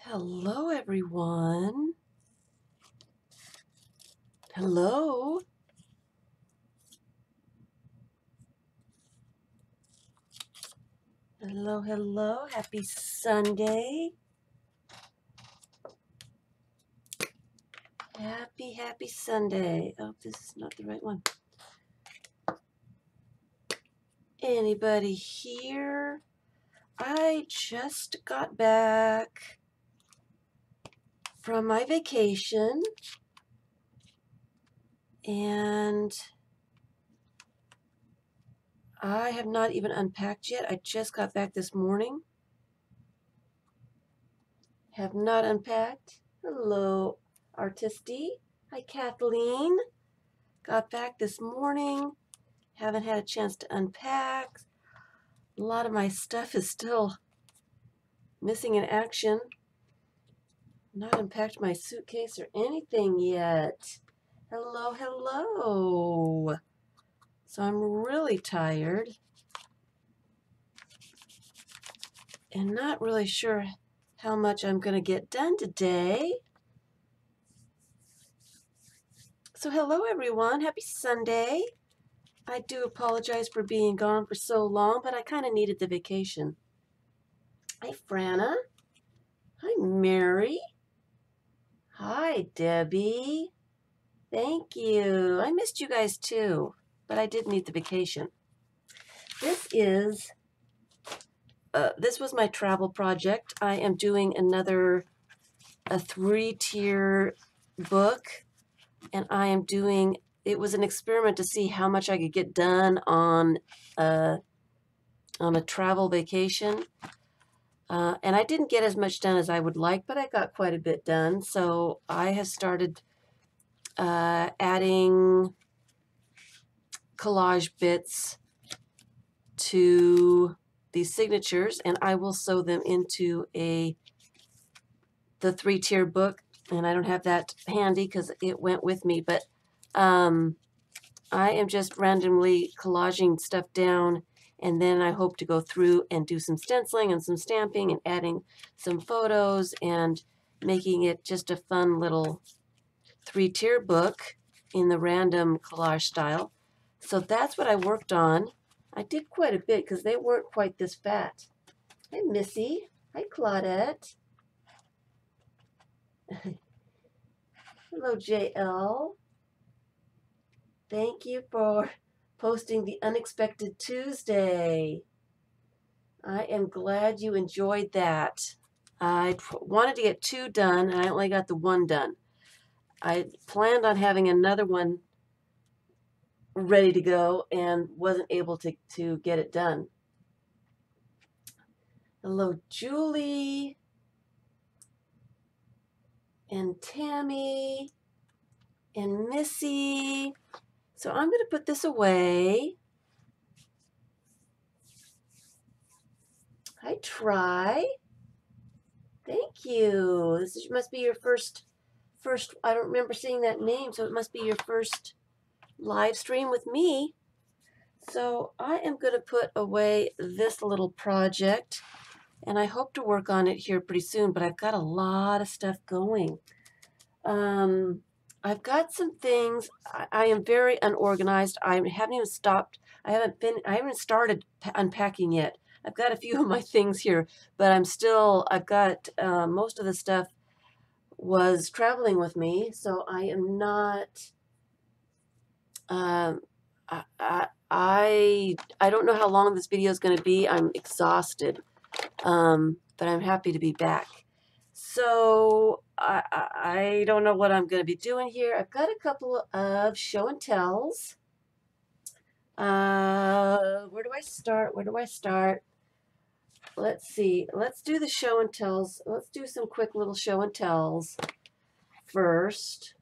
Hello, everyone. Hello. Hello, hello. Happy Sunday. Happy Sunday. Oh, this is not the right one. Anybody here? I just got back from my vacation, and I have not even unpacked yet. I just got back this morning. Have not unpacked. Hello, Artisty. Hi, Kathleen. Got back this morning. Haven't had a chance to unpack. A lot of my stuff is still missing in action. Not unpacked my suitcase or anything yet. Hello, hello. So I'm really tired and not really sure how much I'm going to get done today. So hello, everyone. Happy Sunday. I do apologize for being gone for so long, but I kind of needed the vacation. Hi, Franna. Hi, Mary. Hi, Debbie. Thank you. I missed you guys too, but I did need the vacation. This was my travel project. I am doing a 3-tier book, and it was an experiment to see how much I could get done on a travel vacation. And I didn't get as much done as I would like, but I got quite a bit done. So I have started adding collage bits to these signatures, and I will sew them into the 3-tier book. And I don't have that handy because it went with me, but I am just randomly collaging stuff down, and then I hope to go through and do some stenciling and some stamping and adding some photos and making it just a fun little 3-tier book in the random collage style. So that's what I worked on. I did quite a bit because they weren't quite this fat. Hi, Missy. Hi, Claudette. Hello, JL. Thank you for posting the Unexpected Tuesday. I am glad you enjoyed that. I wanted to get 2 done, and I only got the 1 done. I planned on having another one ready to go and wasn't able to get it done. Hello, Julie and Tammy and Missy. So I'm going to put this away. Hi, Try. Thank you. This must be your first, I don't remember seeing that name, so it must be your first live stream with me. So I am going to put away this little project, and I hope to work on it here pretty soon, but I've got a lot of stuff going. I've got some things. I am very unorganized. I haven't even stopped. I haven't started unpacking yet. I've got a few of my things here, but I've got most of the stuff was traveling with me, so I am not, I don't know how long this video is going to be. I'm exhausted, but I'm happy to be back. So I don't know what I'm going to be doing here. I've got a couple of show and tells. Where do I start? Where do I start? Let's see. Let's do the show and tells. Let's do some quick little show and tells first.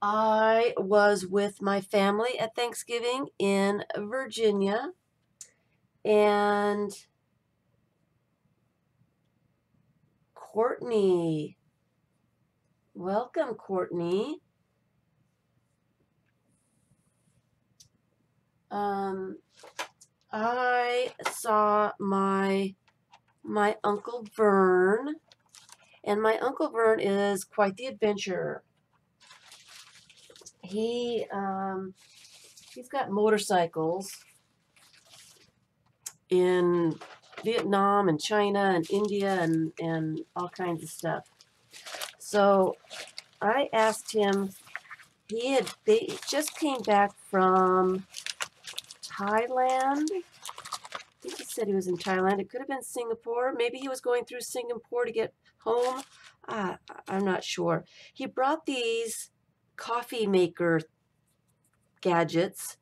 I was with my family at Thanksgiving in Virginia, and Courtney. Welcome, Courtney. I saw my Uncle Vern, and my Uncle Vern is quite the adventurer. He's got motorcycles in Vietnam and China and India and all kinds of stuff. So I asked him, they just came back from Thailand. I think he said he was in Thailand. It could have been Singapore. Maybe he was going through Singapore to get home. I'm not sure. He brought these coffee maker gadgets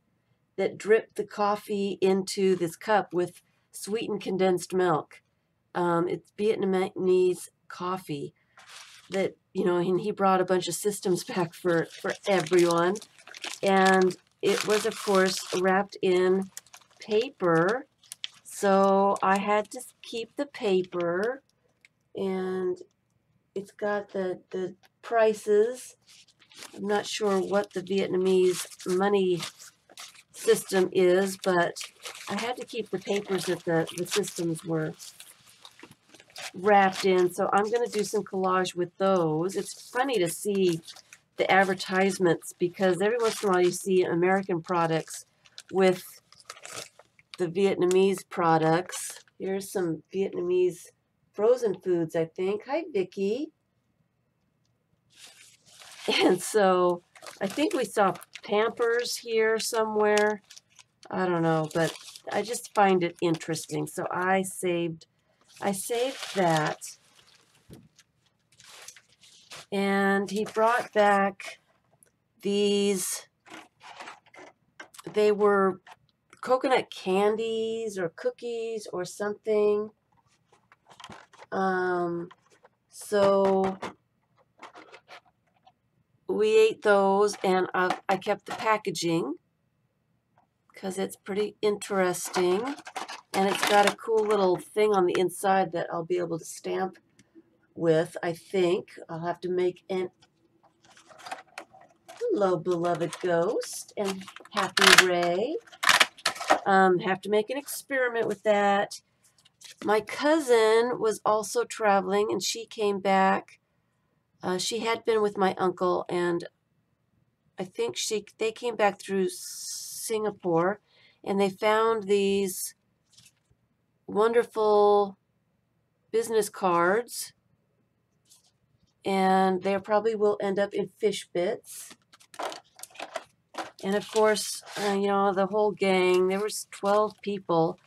that drip the coffee into this cup with sweetened condensed milk. It's Vietnamese coffee that, and he brought a bunch of systems back for everyone. And it was, of course, wrapped in paper. So I had to keep the paper, and it's got the prices. I'm not sure what the Vietnamese money system is, but I had to keep the papers that the systems were wrapped in. So I'm going to do some collage with those. It's funny to see the advertisements because every once in a while you see American products with the Vietnamese products. Here's some Vietnamese frozen foods, I think. Hi, Vicky. And so I think we saw Pampers here somewhere. I don't know, but I just find it interesting. So I saved that. And he brought back these, they were coconut candies or cookies or something. So we ate those, and I kept the packaging because it's pretty interesting, and it's got a cool little thing on the inside that I'll be able to stamp with. I think I'll have to make an hello, beloved ghost, and happy Ray. Have to make an experiment with that. My cousin was also traveling, and she came back. She had been with my uncle, and I think they came back through Singapore, and they found these wonderful business cards, and they probably will end up in fish bits. And of course, the whole gang, there was 12 people.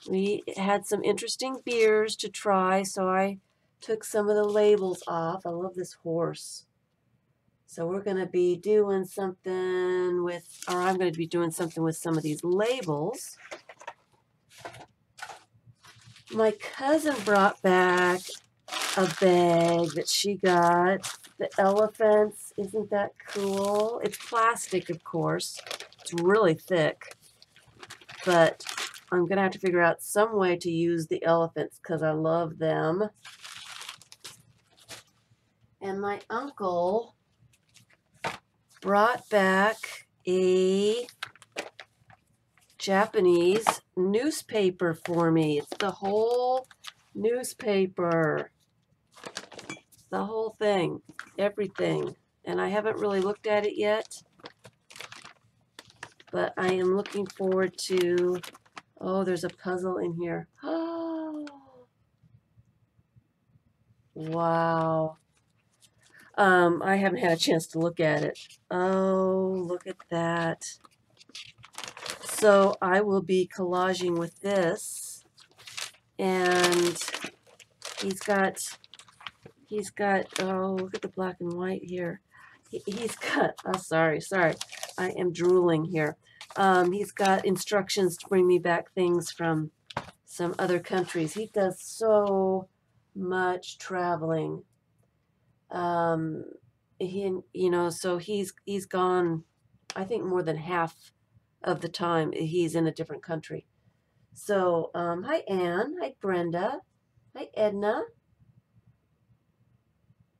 We had some interesting beers to try, so I took some of the labels off. I love this horse. So we're going to be doing something with, or I'm going to be doing something with some of these labels. My cousin brought back a bag that she got. The elephants, isn't that cool? It's plastic, of course. It's really thick. But I'm going to have to figure out some way to use the elephants because I love them. And my uncle brought back a Japanese newspaper for me. It's the whole newspaper. The whole thing. Everything. And I haven't really looked at it yet. But I am looking forward to... Oh, there's a puzzle in here. Oh, wow. I haven't had a chance to look at it. Oh, look at that. So I will be collaging with this. And he's got, oh, look at the black and white here. He's got, oh, sorry. I am drooling here. He's got instructions to bring me back things from some other countries. He does so much traveling. So he's gone, I think more than half of the time he's in a different country. So, hi Anne, hi Brenda, hi Edna.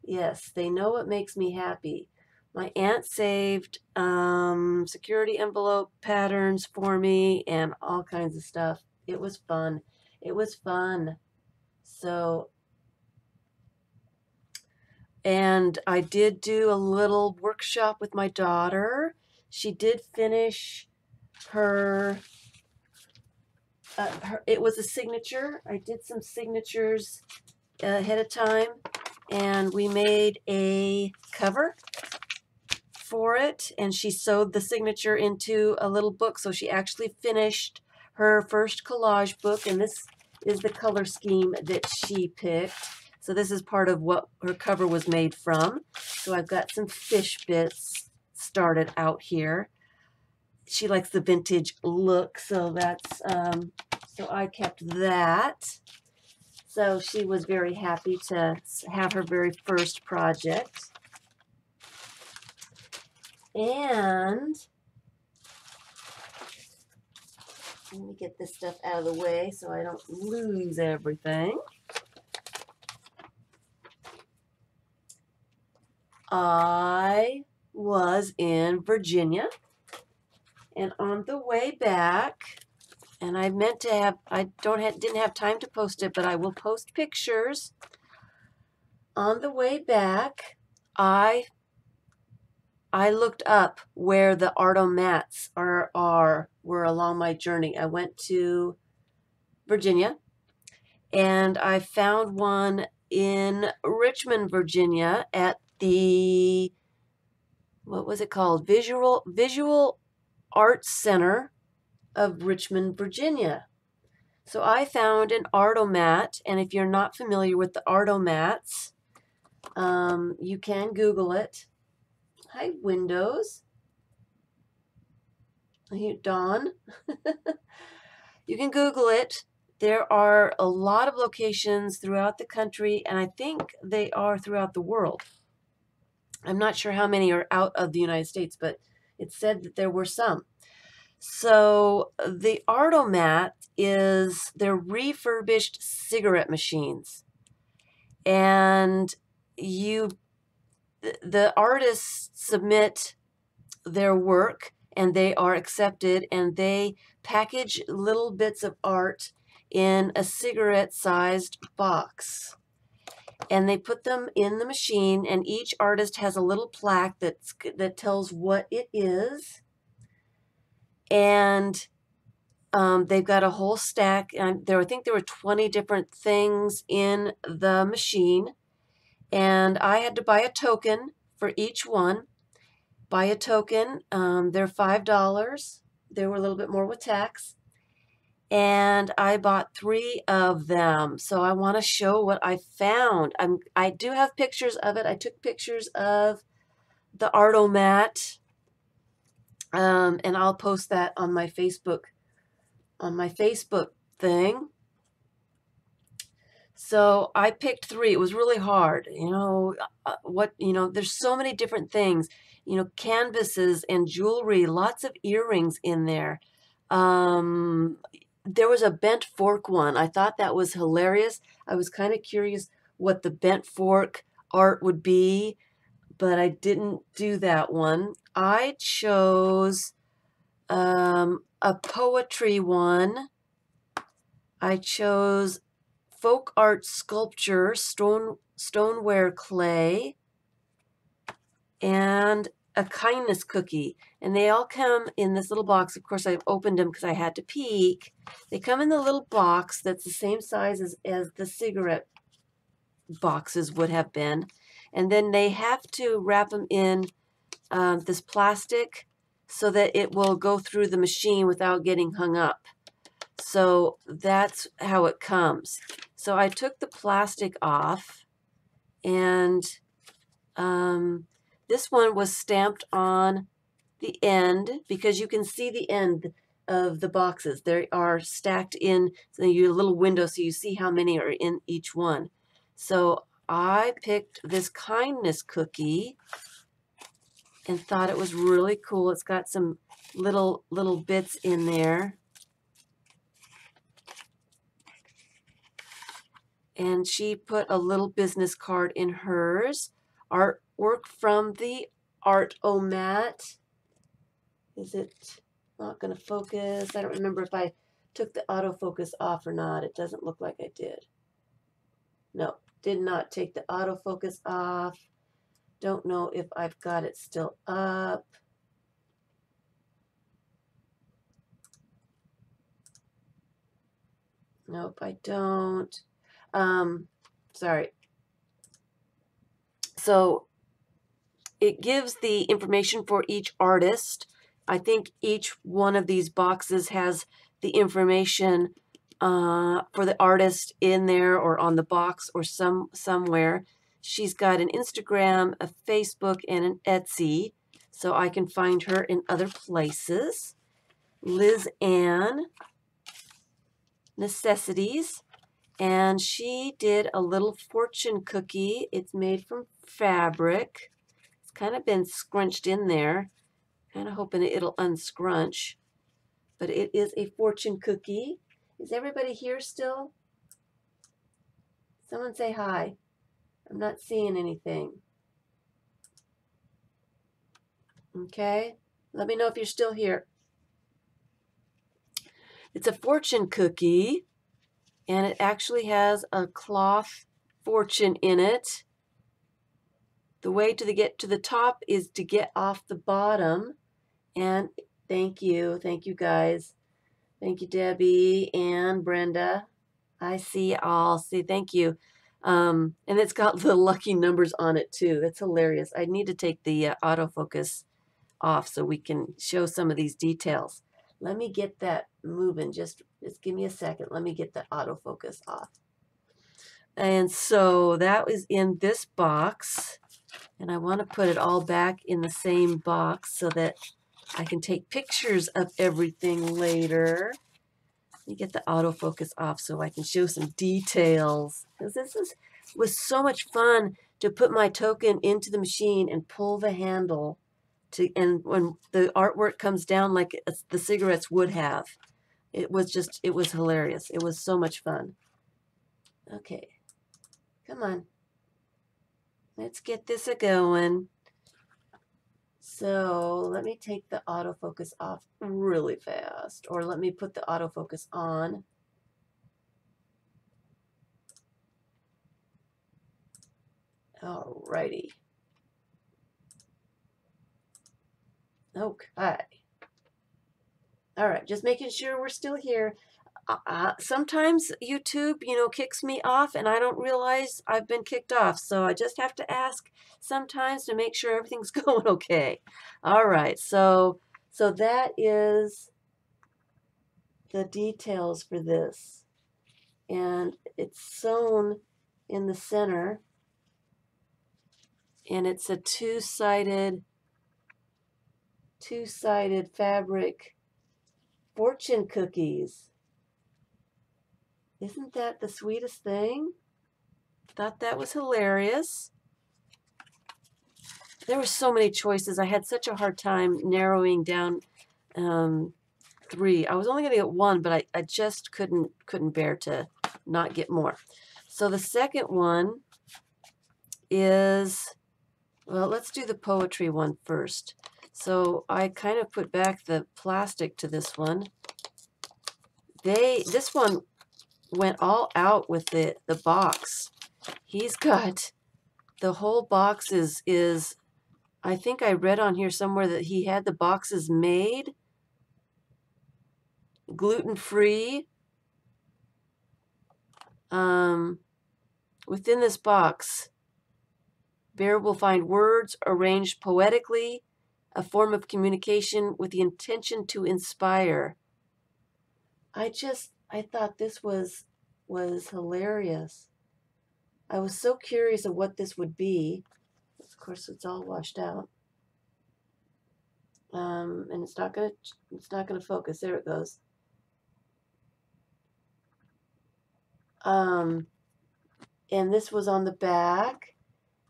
Yes, they know what makes me happy. My aunt saved security envelope patterns for me and all kinds of stuff. It was fun. It was fun. So, and I did do a little workshop with my daughter. She did finish her, it was a signature. I did some signatures ahead of time, and we made a cover for it, and she sewed the signature into a little book. So she actually finished her first collage book, and this is the color scheme that she picked. So this is part of what her cover was made from. So I've got some fish bits started out here. She likes the vintage look, so that's so I kept that. So she was very happy to have her very first project. And let me get this stuff out of the way so I don't lose everything. I was in Virginia, and on the way back, and I meant to have, didn't have time to post it, but I will post pictures. On the way back, I looked up where the Artomats were along my journey. I went to Virginia, and I found one in Richmond, Virginia at the, what was it called? Visual Arts Center of Richmond, Virginia. So I found an Artomat, and if you're not familiar with the Artomats, you can Google it. Hi, Windows. Here, Dawn. You can Google it. There are a lot of locations throughout the country, and I think they are throughout the world. I'm not sure how many are out of the United States, but it said that there were some. So the Artomat they're refurbished cigarette machines. And the artists submit their work, and they are accepted, and they package little bits of art in a cigarette-sized box. And they put them in the machine, and each artist has a little plaque that tells what it is. And they've got a whole stack. I think there were 20 different things in the machine. And I had to buy a token for each one. Buy a token. They're $5. They were a little bit more with tax. And I bought 3 of them. So I want to show what I found. I do have pictures of it. I took pictures of the Artomat, and I'll post that on my Facebook thing. So I picked 3. It was really hard. There's so many different things. Canvases and jewelry, lots of earrings in there. There was a bent fork one. I thought that was hilarious. I was kind of curious what the bent fork art would be, but I didn't do that one. I chose a poetry one. I chose folk art sculpture, stoneware clay, and a kindness cookie. And they all come in this little box. Of course, I opened them because I had to peek. They come in the little box that's the same size as the cigarette boxes would have been. And then they have to wrap them in this plastic so that it will go through the machine without getting hung up. So that's how it comes. So I took the plastic off, and this one was stamped on the end because you can see the end of the boxes. They are stacked in a little window so you see how many are in each one. So I picked this kindness cookie and thought it was really cool. It's got some little bits in there. And she put a little business card in hers. Artwork from the Art-O-Mat. Is it not going to focus? I don't remember if I took the autofocus off or not. It doesn't look like I did. No, did not take the autofocus off. Don't know if I've got it still up. Nope, I don't. Sorry. So it gives the information for each artist. I think each one of these boxes has the information for the artist in there or on the box or somewhere. She's got an Instagram, a Facebook, and an Etsy, so I can find her in other places. Liz Ann Necessities, and she did a little fortune cookie. It's made from fabric. It's kind of been scrunched in there. Kind of hoping it'll unscrunch. But it is a fortune cookie. Is everybody here still? Someone say hi. I'm not seeing anything. Okay. Let me know if you're still here. It's a fortune cookie, and it actually has a cloth fortune in it. The way to get to the top is to get off the bottom. And thank you guys. Thank you, Debbie and Brenda. I see all. See, thank you. And it's got the lucky numbers on it too. That's hilarious. I need to take the autofocus off so we can show some of these details. Let me get that moving. Just give me a second. Let me get the autofocus off. And so that was in this box. And I want to put it all back in the same box so that I can take pictures of everything later. Let me get the autofocus off so I can show some details. Because this was so much fun to put my token into the machine and pull the handle. And when the artwork comes down like the cigarettes would have. It was hilarious. It was so much fun. Okay. Come on. Let's get this a-going. So let me take the autofocus off really fast, or let me put the autofocus on. Alrighty. Okay. All right, just making sure we're still here. Sometimes YouTube, kicks me off and I don't realize I've been kicked off. So I just have to ask sometimes to make sure everything's going okay. All right, so that is the details for this. And it's sewn in the center. And it's a two-sided fabric fortune cookies. Isn't that the sweetest thing? Thought that was hilarious. There were so many choices. I had such a hard time narrowing down 3. I was only going to get 1, but I just couldn't bear to not get more. So the second one is, well, let's do the poetry one first. So I kind of put back the plastic to this one. This one went all out with the box. He's got the whole box is I think I read on here somewhere that he had the boxes made gluten-free. Within this box, Bear will find words arranged poetically, a form of communication with the intention to inspire. I thought this was hilarious. I was so curious of what this would be. Of course, it's all washed out. And it's not gonna focus. There it goes. And this was on the back.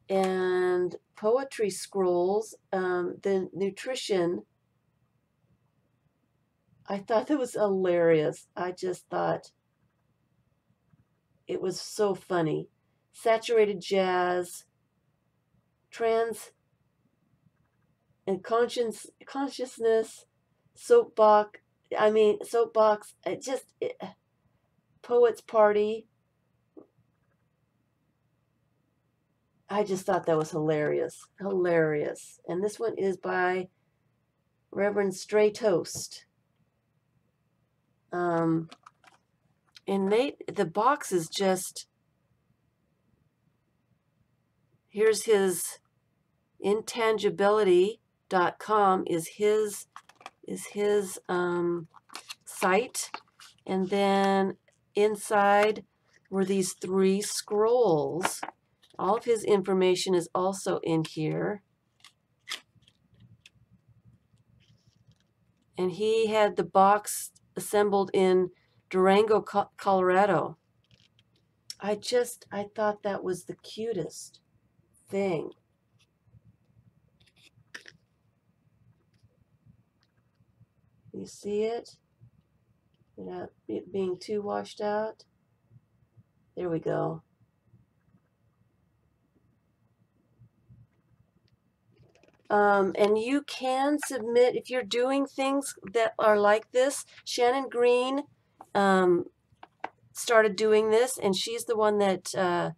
And poetry scrolls, the nutrition. I thought that was hilarious. I just thought It was so funny. Saturated jazz, trans and consciousness, soapbox. Soapbox. Poets Party. I just thought that was hilarious. Hilarious. And this one is by Reverend Stray Toast. And the box is just, here's his intangibility.com is his site. And then inside were these 3 scrolls. All of his information is also in here. And he had the box assembled in Durango, Colorado. I thought that was the cutest thing. You see it? Without it being too washed out. There we go. And you can submit, if you're doing things that are like this. Shannon Green started doing this, and she's the one that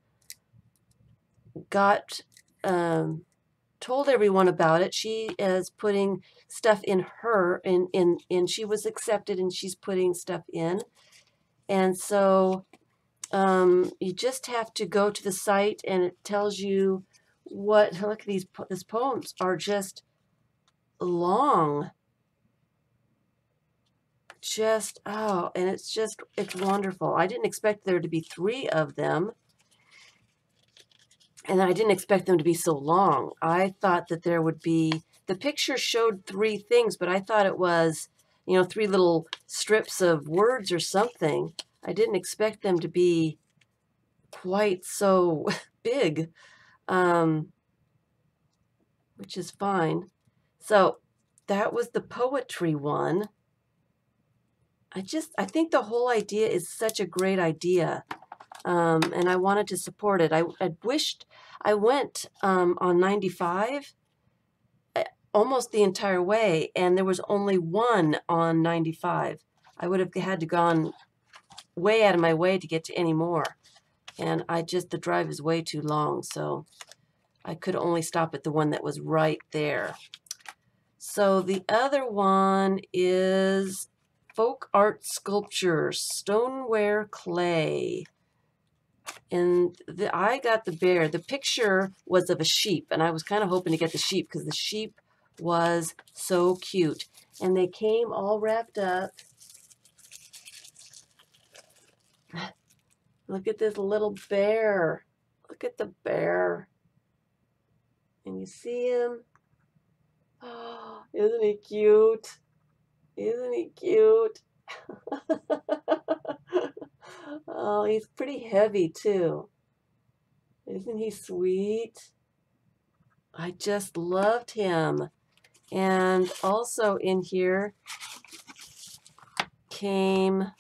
told everyone about it. She is putting stuff in her, and she was accepted, and she's putting stuff in. And so you just have to go to the site, and it tells you what. Look at these poems are just long. And it's wonderful. I didn't expect there to be 3 of them. And I didn't expect them to be so long. I thought that there would be, the picture showed 3 things, but I thought it was, 3 little strips of words or something. I didn't expect them to be quite so big, which is fine. So that was the poetry one. I think the whole idea is such a great idea. And I wanted to support it. I wished I went on 95 almost the entire way, and there was only one on 95. I would have had to gone way out of my way to get to any more. And the drive is way too long, so I could only stop at the one that was right there. So the other one is Folk Art Sculpture, Stoneware Clay. And I got the bear. The picture was of a sheep, and I was kind of hoping to get the sheep because the sheep was so cute. And they came all wrapped up. Look at this little bear. Look at the bear. And you see him? Oh, isn't he cute? Isn't he cute? Oh, he's pretty heavy too. Isn't he sweet? I just loved him. And also in here came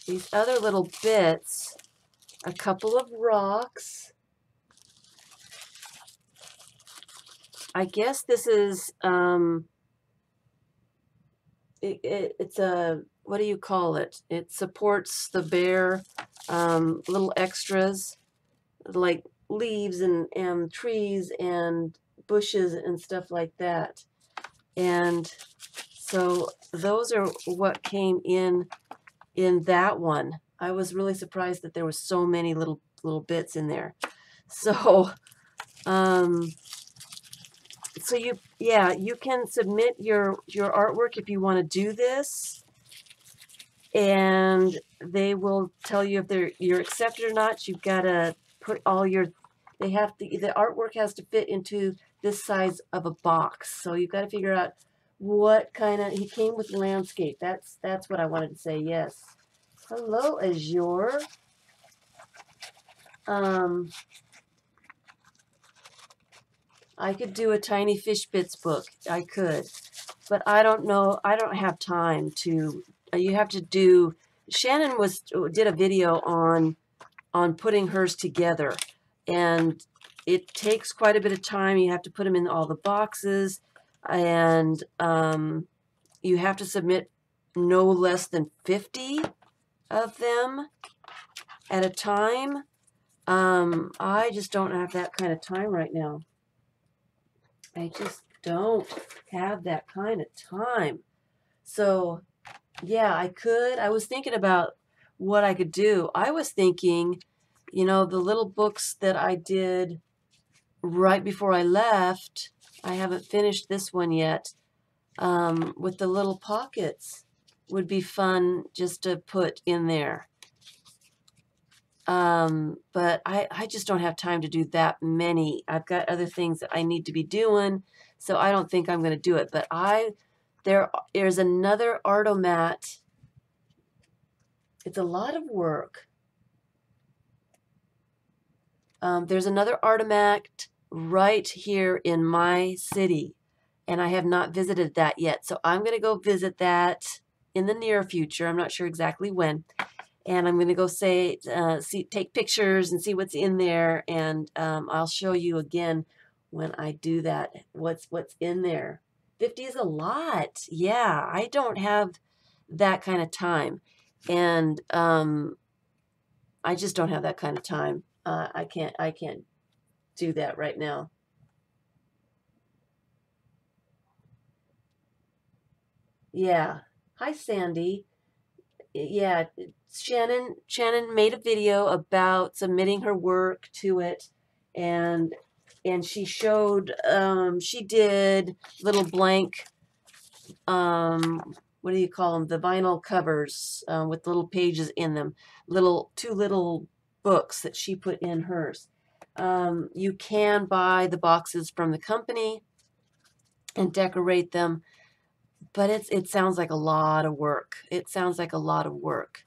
these other little bits, a couple of rocks. I guess this is, it's a, what do you call it? It supports the bear, little extras like leaves and trees and bushes and stuff like that. And so those are what came in that one. I was really surprised that there was so many little bits in there. So you can submit your artwork if you want to do this, and they will tell you if you're accepted or not. You've got to put all your, the artwork has to fit into this size of a box. So you've got to figure out what kind of, he came with landscape. That's what I wanted to say. Yes. Hello, Azure. I could do a Tiny Fish Bits book. I could. but I don't know. I don't have time to. You have to do. Shannon did a video on putting hers together, and it takes quite a bit of time. You have to put them in all the boxes, and you have to submit no less than 50 of them at a time. I just don't have that kind of time right now. I just don't have that kind of time. So, yeah, I was thinking about what I could do. I was thinking, the little books that I did right before I left, I haven't finished this one yet, with the little pockets would be fun just to put in there. But I just don't have time to do that many. I've got other things that I need to be doing, so I don't think I'm going to do it. But there's another Artomat. It's a lot of work. There's another Artomat right here in my city, and I have not visited that yet. So I'm going to go visit that in the near future. I'm not sure exactly when. And I'm going to go take pictures and see what's in there. And I'll show you again when I do that, what's in there. 50 is a lot. Yeah, I don't have that kind of time. And I just don't have that kind of time. I can't do that right now. Yeah. Hi, Sandy. Yeah, Shannon made a video about submitting her work to it, and she showed she did little blank what do you call them, the vinyl covers with little pages in them, two little books that she put in hers. You can buy the boxes from the company and decorate them, but it sounds like a lot of work. It sounds like a lot of work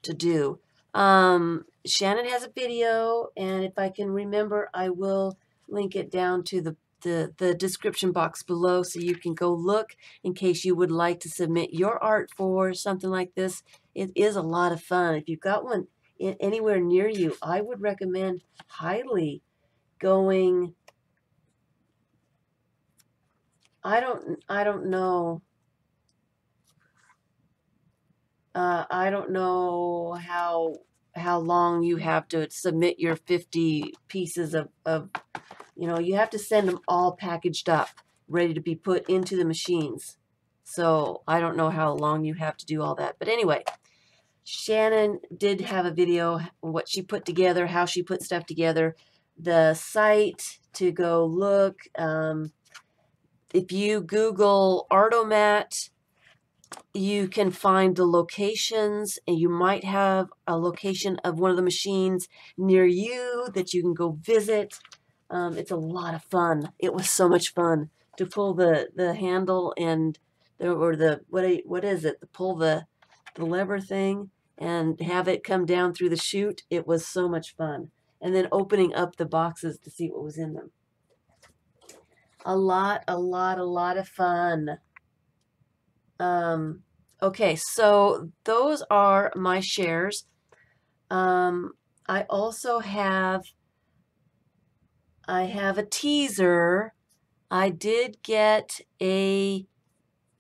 to do. Shannon has a video, and if I can remember, I will link it down to the description box below so you can go look in case you would like to submit your art for something like this. It is a lot of fun. If you've got one anywhere near you, I would recommend highly going. I don't know. I don't know how long you have to submit your 50 pieces of you have to send them all packaged up, ready to be put into the machines. So I don't know how long you have to do all that. But anyway, Shannon did have a video, what she put together, how she put stuff together, the site to go look. If you Google Artomat, you can find the locations, and you might have a location of one of the machines near you that you can go visit. It's a lot of fun. It was so much fun to pull the handle and what is it? To pull the lever thing and have it come down through the chute. It was so much fun. And then opening up the boxes to see what was in them. A lot of fun. Okay, so those are my shares. I also have a teaser. I did get a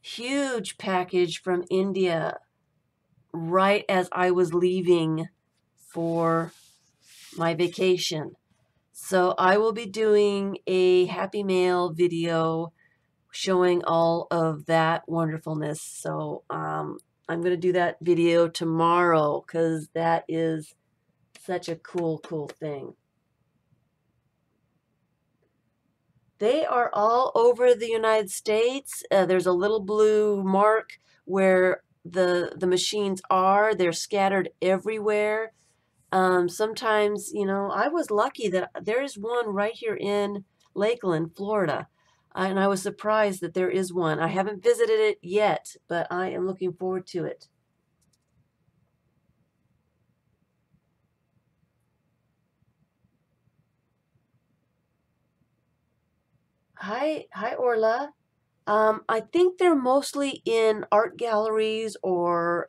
huge package from India right as I was leaving for my vacation. So I will be doing a Happy Mail video showing all of that wonderfulness. So I'm going to do that video tomorrow because that is such a cool thing. They are all over the United States. There's a little blue mark where the machines are. They're scattered everywhere. Sometimes, I was lucky that there is one right here in Lakeland, Florida. And I was surprised that there is one. I haven't visited it yet, but I am looking forward to it. Hi, Orla. I think they're mostly in art galleries or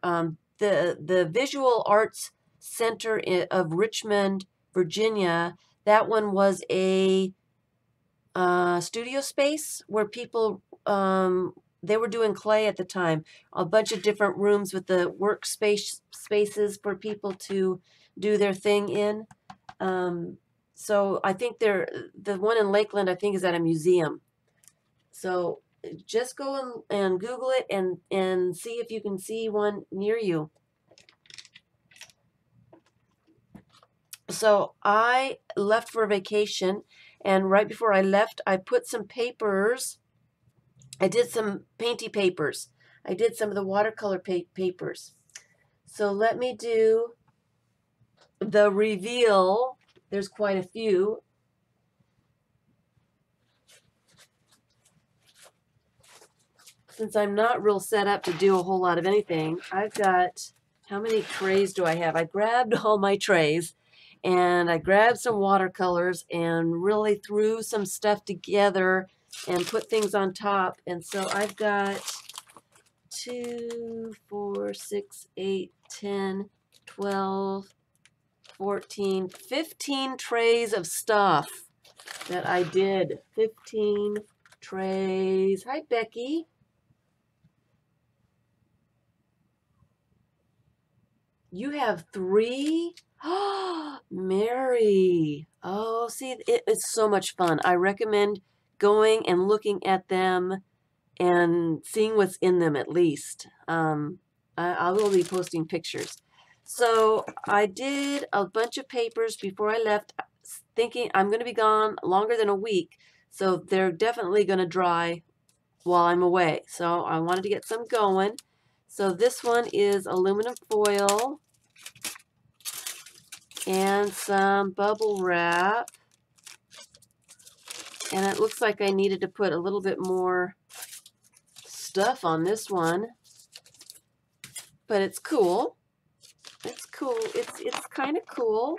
the Visual Arts Center of Richmond, Virginia. That one was a studio space where people they were doing clay at the time. A bunch of different rooms with the spaces for people to do their thing in. So I think the one in Lakeland, I think, is at a museum. So just go and Google it and see if you can see one near you. So I left for vacation, and right before I left, I put some papers. I did some painty papers. I did some of the watercolor papers. So let me do the reveal. There's quite a few. Since I'm not real set up to do a whole lot of anything, I've got, how many trays do I have? I grabbed all my trays and I grabbed some watercolors and really threw some stuff together and put things on top. And so I've got 2, 4, 6, 8, 10, 12, 14, 15 trays of stuff that I did. 15 trays. Hi, Becky. You have 3? Oh, Mary. Oh, see, it's so much fun. I recommend going and looking at them and seeing what's in them at least. I will be posting pictures. So I did a bunch of papers before I left, thinking I'm going to be gone longer than a week. So they're definitely going to dry while I'm away. So I wanted to get some going. So this one is aluminum foil and some bubble wrap. And it looks like I needed to put a little bit more stuff on this one. But it's cool. It's cool. It's kind of cool.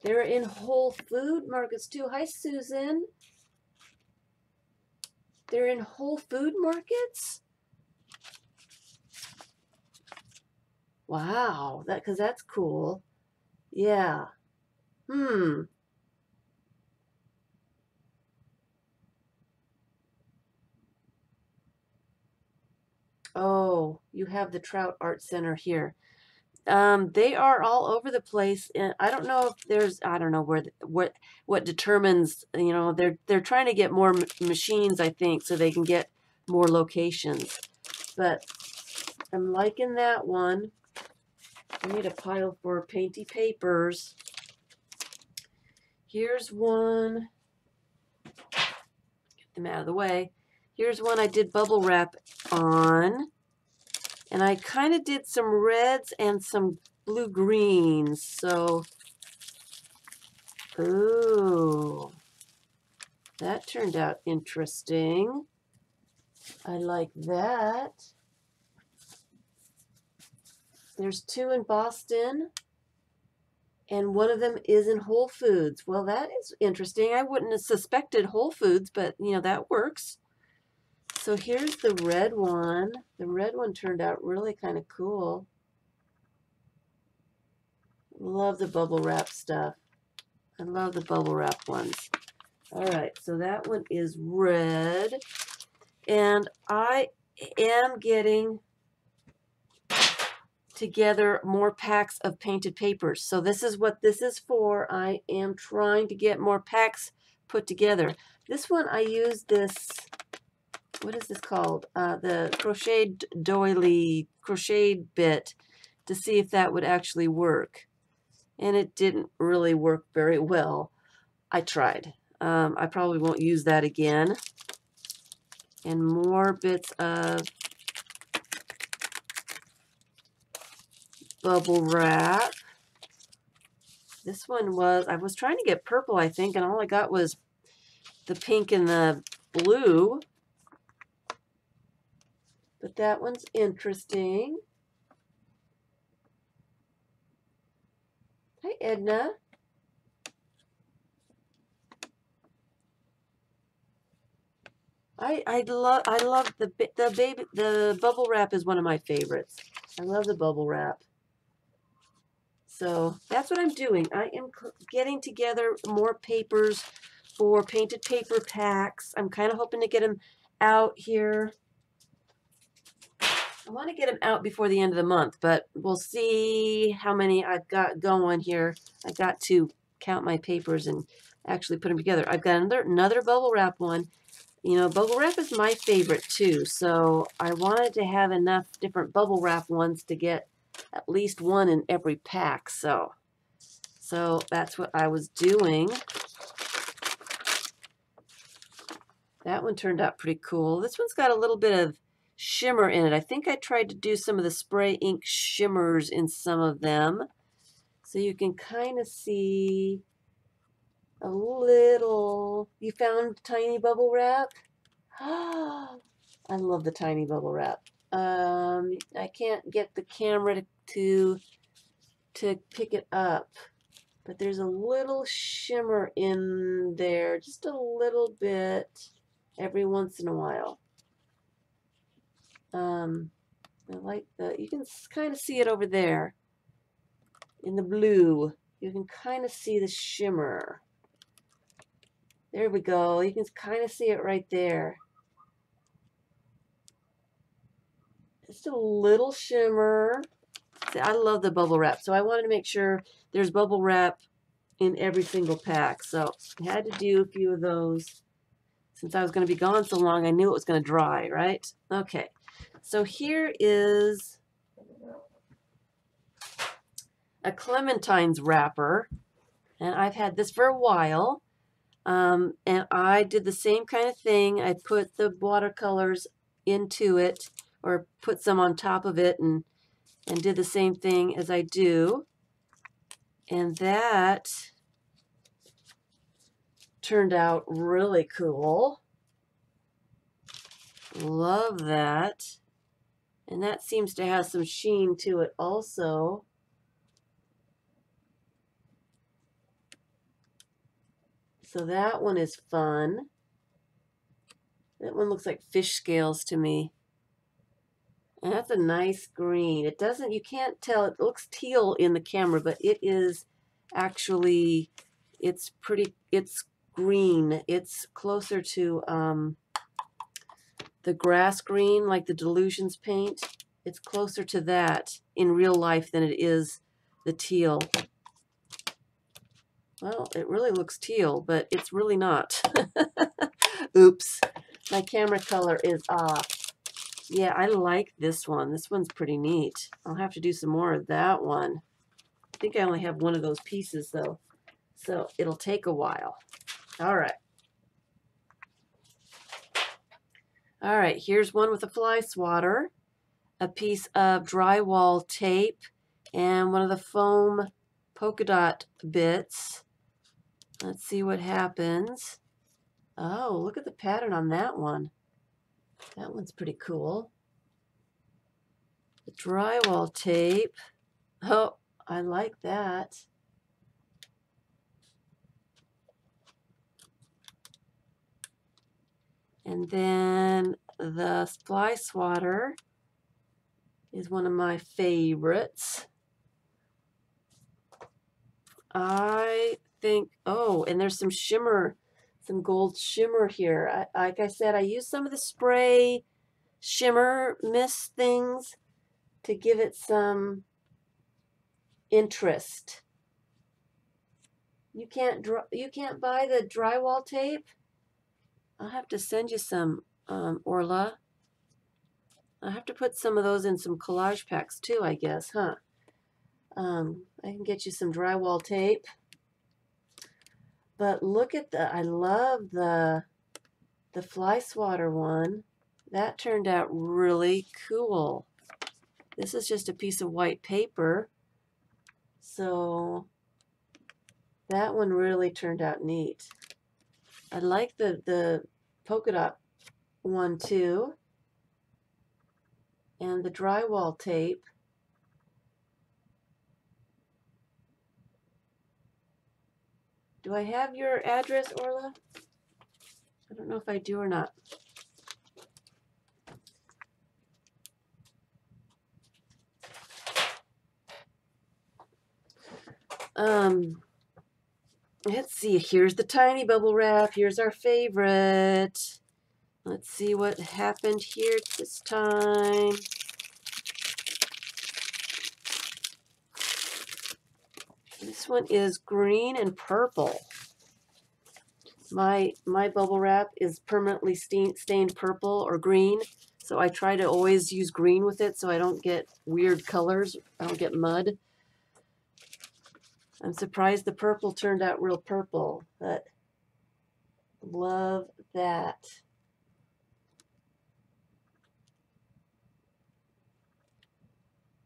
They're in Whole Food markets too. Hi, Susan. They're in Whole Food markets? Wow, because that's cool. Yeah. Oh, you have the Trout Art Center here. They are all over the place, and I don't know if there's, I don't know what determines, you know, they're trying to get more machines, I think, so they can get more locations. But I'm liking that one. I need a pile for painty papers. Here's one. Get them out of the way. Here's one I did bubble wrap on. And I kind of did some reds and some blue greens. So, ooh, that turned out interesting. I like that. There's 2 in Boston, and one of them is in Whole Foods. Well, that is interesting. I wouldn't have suspected Whole Foods, but, you know, that works. So here's the red one. The red one turned out really kind of cool. Love the bubble wrap stuff. I love the bubble wrap ones. All right, so that one is red. And I am getting together more packs of painted papers. So this is what this is for. I am trying to get more packs put together. This one I used this, what is this called? The crocheted doily crochet bit to see if that would actually work. And it didn't really work very well. I tried. I probably won't use that again. And more bits of bubble wrap. This one was, I was trying to get purple, I think, and all I got was the pink and the blue. But that one's interesting. Hi, Edna. I love the bubble wrap is one of my favorites. I love the bubble wrap. So that's what I'm doing. I am getting together more papers for painted paper packs. I'm kind of hoping to get them out here. I want to get them out before the end of the month, but we'll see how many I've got going here. I got to count my papers and actually put them together. I've got another bubble wrap one. You know, bubble wrap is my favorite too, so I wanted to have enough different bubble wrap ones to get at least one in every pack. So that's what I was doing. That one turned out pretty cool. This one's got a little bit of shimmer in it. I think I tried to do some of the spray ink shimmers in some of them. So you can kind of see a little. You found tiny bubble wrap? I love the tiny bubble wrap. I can't get the camera to pick it up, but there's a little shimmer in there, just a little bit every once in a while. I like you can kind of see it over there in the blue. You can kind of see the shimmer. There we go. You can kind of see it right there. Just a little shimmer. See, I love the bubble wrap, so I wanted to make sure there's bubble wrap in every single pack. So I had to do a few of those. Since I was going to be gone so long, I knew it was going to dry, right? Okay, so here is a clementine's wrapper, and I've had this for a while. And I did the same kind of thing. I put the watercolors into it, or put some on top of it, and did the same thing as I do. And that turned out really cool. Love that. And that seems to have some sheen to it also. So that one is fun. That one looks like fish scales to me. And that's a nice green. It doesn't, you can't tell, it looks teal in the camera, but it is actually, it's green. It's closer to the grass green, like the Delusions paint. It's closer to that in real life than it is the teal. Well, it really looks teal, but it's really not. Oops, my camera color is off. Yeah, I like this one. This one's pretty neat. I'll have to do some more of that one. I think I only have one of those pieces though, so it'll take a while. All right. All right, here's one with a fly swatter, a piece of drywall tape, and one of the foam polka dot bits. Let's see what happens. Oh, look at the pattern on that one. That one's pretty cool. The drywall tape. Oh, I like that. And then the fly swatter is one of my favorites. I think, oh, and there's some shimmer, some gold shimmer here. Like I said, I used some of the spray shimmer mist things to give it some interest. You can't buy the drywall tape? I'll have to send you some, Orla. I'll have to put some of those in some collage packs too, I guess, huh? I can get you some drywall tape. But look at I love the fly swatter one. That turned out really cool. This is just a piece of white paper. So that one really turned out neat. I like the polka dot one too. and the drywall tape. Do I have your address, Orla? I don't know if I do or not. Let's see. Here's the tiny bubble wrap. Here's our favorite. Let's see what happened here this time. This one is green and purple. My bubble wrap is permanently stained purple or green, so I try to always use green with it so I don't get weird colors. I don't get mud. I'm surprised the purple turned out real purple, but love that.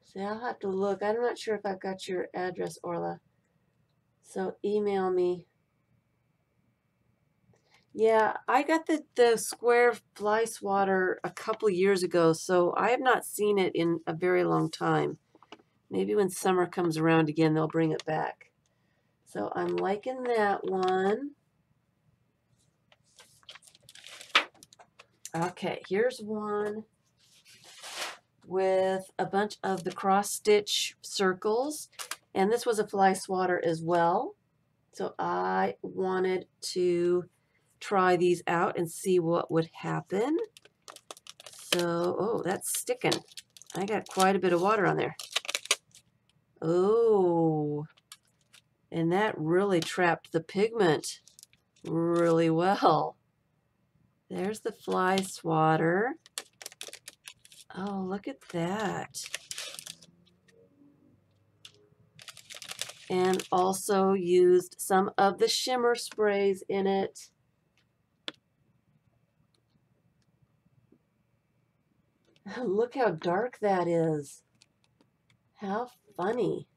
See, I'll have to look. I'm not sure if I've got your address, Orla. So email me. Yeah, I got the square fly swatter a couple years ago, so I have not seen it in a very long time. Maybe when summer comes around again, they'll bring it back. So I'm liking that one. Okay, here's one with a bunch of the cross stitch circles, and this was a fly swatter as well. So I wanted to try these out and see what would happen. So, oh, that's sticking. I got quite a bit of water on there. Oh, and that really trapped the pigment really well. There's the fly swatter. Oh, look at that. And also used some of the shimmer sprays in it. Look how dark that is. How funny.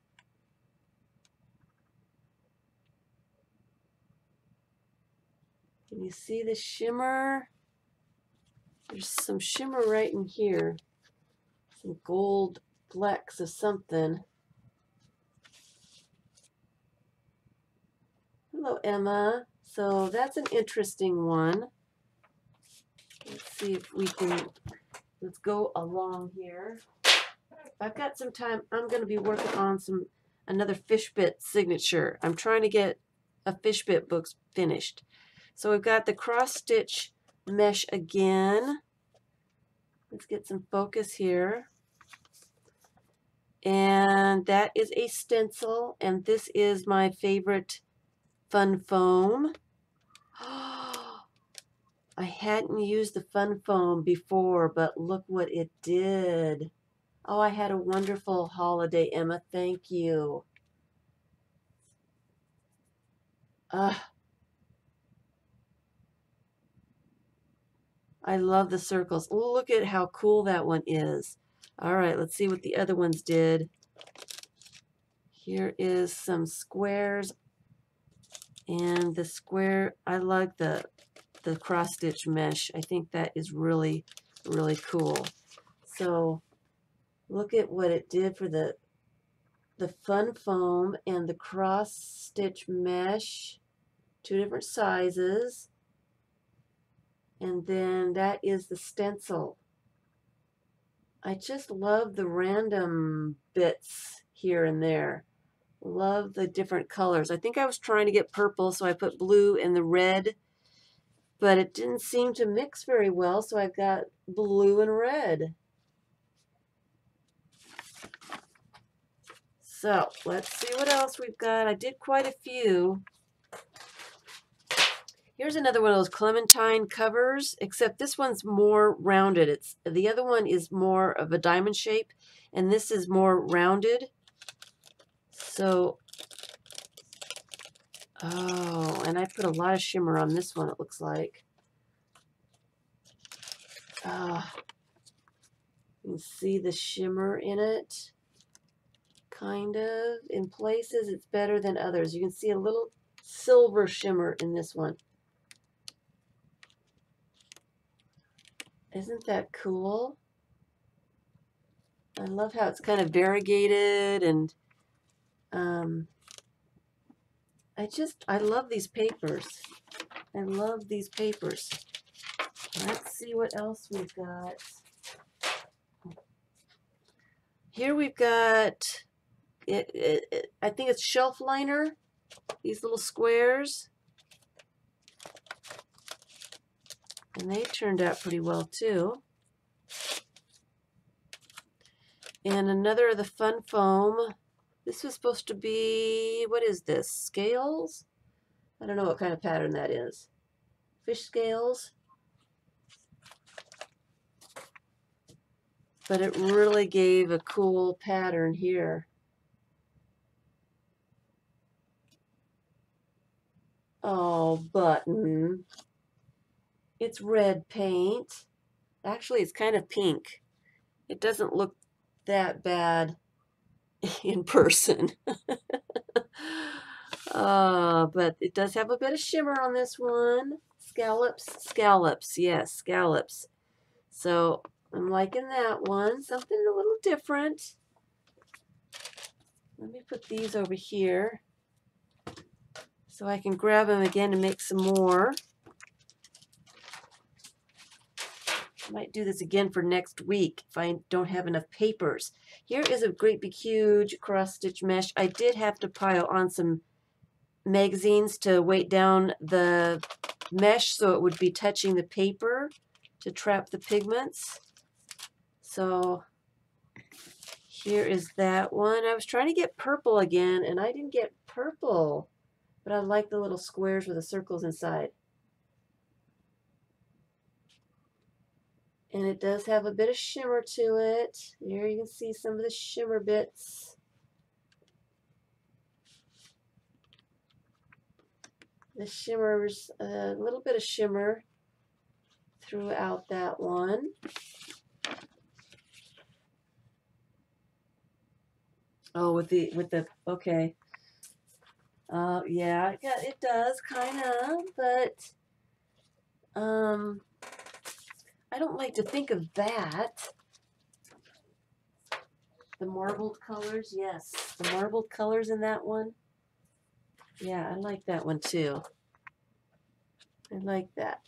Can you see the shimmer? There's some shimmer right in here. Some gold flecks of something. Hello, Emma. So that's an interesting one. Let's see if we can, let's go along here. I've got some time. I'm going to be working on another fish bit signature. I'm trying to get a fish bit book finished. So we've got the cross stitch mesh again. Let's get some focus here. And that is a stencil, and this is my favorite fun foam. I hadn't used the fun foam before, but look what it did. Oh, I had a wonderful holiday, Emma. Thank you. I love the circles. Look at how cool that one is. All right, let's see what the other ones did. Here is some squares. And the square, I like the cross stitch mesh. I think that is really, really cool. So look at what it did for the fun foam and the cross stitch mesh. 2 different sizes. And then that is the stencil. I just love the random bits here and there. Love the different colors. I think I was trying to get purple, so I put blue and the red, but it didn't seem to mix very well, so I've got blue and red. So let's see what else we've got. I did quite a few. Here's another one of those clementine covers, except this one's more rounded. The other one is more of a diamond shape, and this is more rounded. So, oh, and I put a lot of shimmer on this one, it looks like. You can see the shimmer in it, kind of. In places, it's better than others. You can see a little silver shimmer in this one. Isn't that cool? I love how it's kind of variegated, and I love these papers. I love these papers. Let's see what else we've got. Here we've got, I think it's shelf liner, these little squares. And they turned out pretty well too. And another of the fun foam. This was supposed to be, what is this? Scales? I don't know what kind of pattern that is. Fish scales. But it really gave a cool pattern here. Oh, button. It's red paint. Actually, it's kind of pink. It doesn't look that bad in person. But it does have a bit of shimmer on this one. Scallops, yes, scallops. So I'm liking that one. Something a little different. Let me put these over here so I can grab them again and make some more. I might do this again for next week if I don't have enough papers. Here is a great big huge cross-stitch mesh. I did have to pile on some magazines to weight down the mesh so it would be touching the paper to trap the pigments. So here is that one. I was trying to get purple again and I didn't get purple, but I like the little squares with the circles inside. And it does have a bit of shimmer to it. Here you can see some of the shimmer bits. The shimmers, a little bit of shimmer throughout that one. Oh, with the okay. Yeah, it does kind of, but I don't like to think of that. The marbled colors, yes, the marbled colors in that one. Yeah, I like that one too. I like that.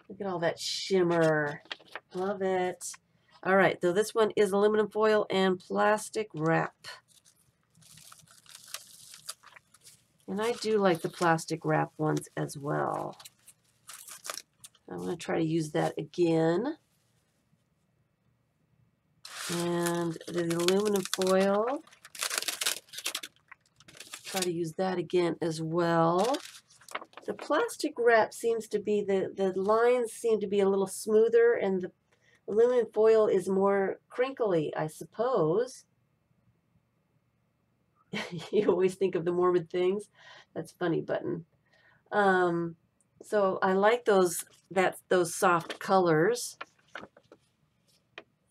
Look at all that shimmer. Love it. All right, so this one is aluminum foil and plastic wrap. And I do like the plastic wrap ones as well. I'm going to try to use that again. And the aluminum foil, try to use that again as well. The plastic wrap seems to be, the lines seem to be a little smoother, and the aluminum foil is more crinkly, I suppose. You always think of the morbid things. That's funny, button. So I like those soft colors.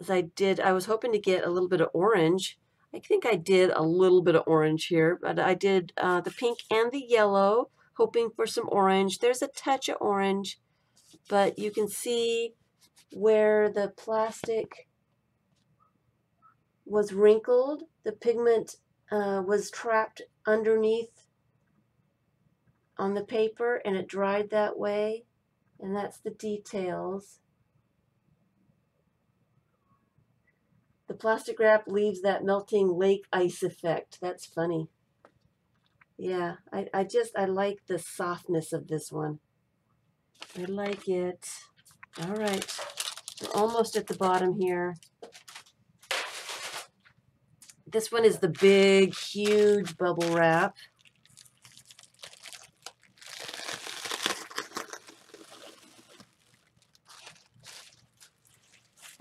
As I was hoping to get a little bit of orange. I think I did a little bit of orange here, but I did the pink and the yellow, hoping for some orange. There's a touch of orange, but you can see where the plastic was wrinkled. The pigment was trapped underneath on the paper, and it dried that way, and that's the details. The plastic wrap leaves that melting lake ice effect. That's funny. Yeah, I like the softness of this one. I like it. All right, we're almost at the bottom here. This one is the big, huge bubble wrap.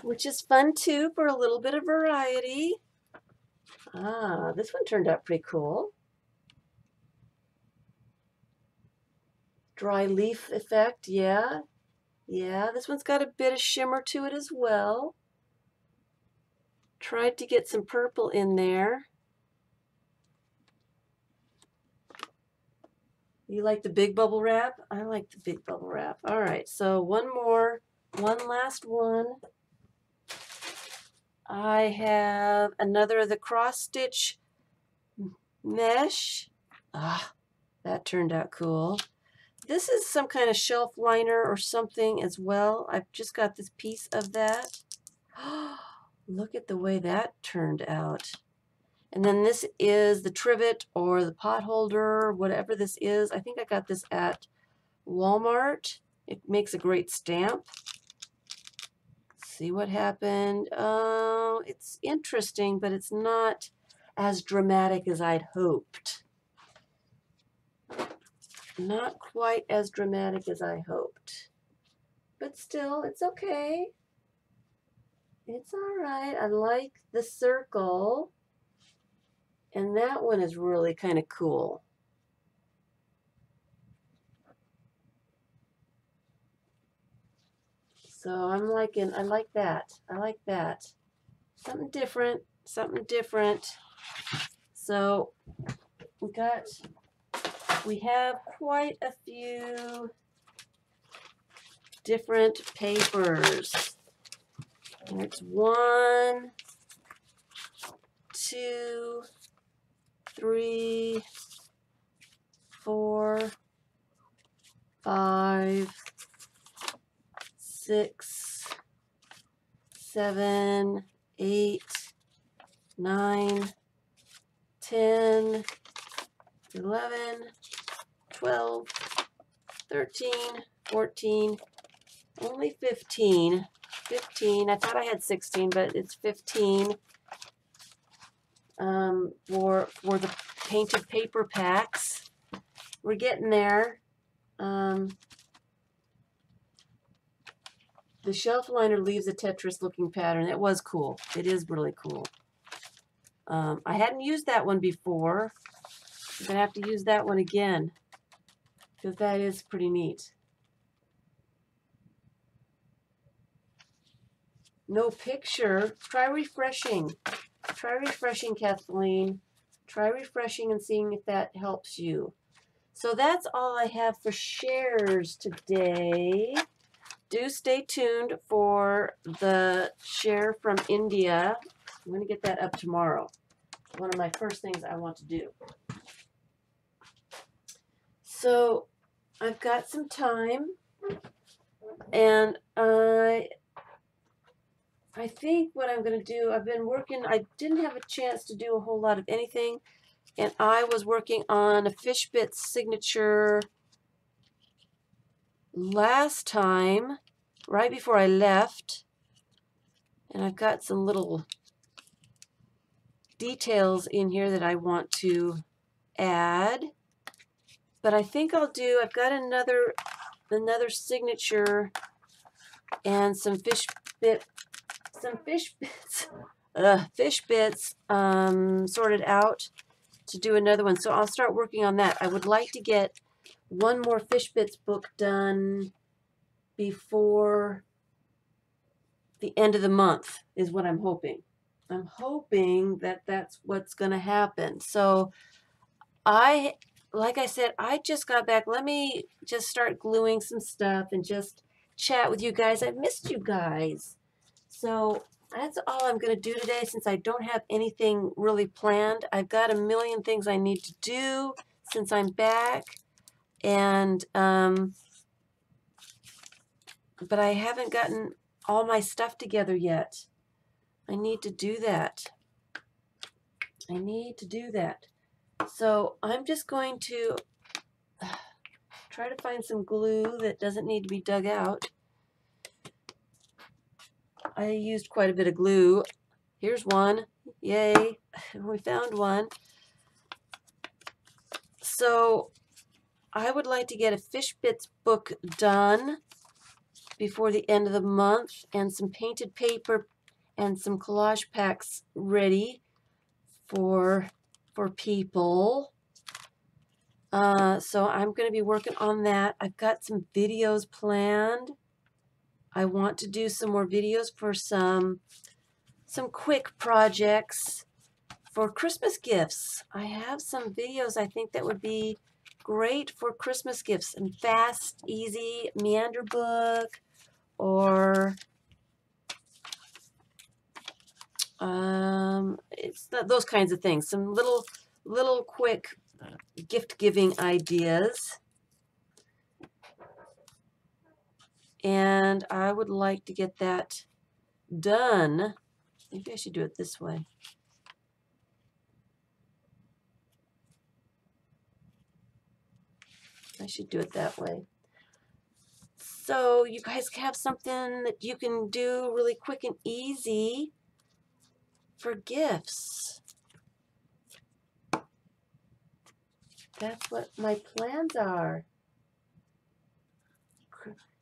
Which is fun too for a little bit of variety. This one turned out pretty cool. Dry leaf effect, yeah. Yeah, this one's got a bit of shimmer to it as well. Tried to get some purple in there. You like the big bubble wrap? I like the big bubble wrap. All right, so one last one. I have another of the cross stitch mesh. Ah, that turned out cool. This is some kind of shelf liner or something as well. I've just got this piece of that. Look at the way that turned out. And then this is the trivet or the pot holder, whatever this is. I think I got this at Walmart. It makes a great stamp. See what happened. Oh, it's interesting, but it's not as dramatic as I'd hoped. Not quite as dramatic as I hoped. But still, it's okay. It's all right. I like the circle. And that one is really kind of cool. So I'm liking, I like that. I like that. Something different, something different. So we have quite a few different papers. There's 1, 2, 3, 4, 5, 6, 7, 8, 9, 10, 11, 12, 13, 14, only 15. 15. I thought I had 16, but it's 15 for the painted paper packs. We're getting there. The shelf liner leaves a Tetris looking pattern. It was cool. It is really cool. I hadn't used that one before. I'm going to have to use that one again because that is pretty neat. No picture. Try refreshing. Try refreshing, Kathleen. Try refreshing and seeing if that helps you. So that's all I have for shares today. Do stay tuned for the share from India. I'm going to get that up tomorrow. One of my first things I want to do. So I've got some time, and I think what I'm going to do, I've been working, I didn't have a chance to do a whole lot of anything, and I was working on a FIBS signature last time, right before I left, and I've got some little details in here that I want to add, but I think I've got another signature and some fish bits sorted out to do another one. So I'll start working on that. I would like to get one more FIBS book done before the end of the month is what I'm hoping. I'm hoping that that's what's going to happen. So like I said, I just got back. Let me just start gluing some stuff and just chat with you guys. I've missed you guys. So that's all I'm going to do today since I don't have anything really planned. I've got a million things I need to do since I'm back. And, but I haven't gotten all my stuff together yet. I need to do that. I need to do that. So I'm just going to try to find some glue that doesn't need to be dug out. I used quite a bit of glue. Here's one. Yay. We found one. So I would like to get a FIBS book done before the end of the month and some painted paper and some collage packs ready for people. So I'm going to be working on that. I've got some videos planned. I want to do some more videos for some quick projects for Christmas gifts. I have some videos I think that would be great for Christmas gifts, and fast, easy meander book, or It's not those kinds of things. Some little quick gift giving ideas. And I would like to get that done. Maybe I should do it this way. I should do it that way. So you guys have something that you can do really quick and easy for gifts. That's what my plans are.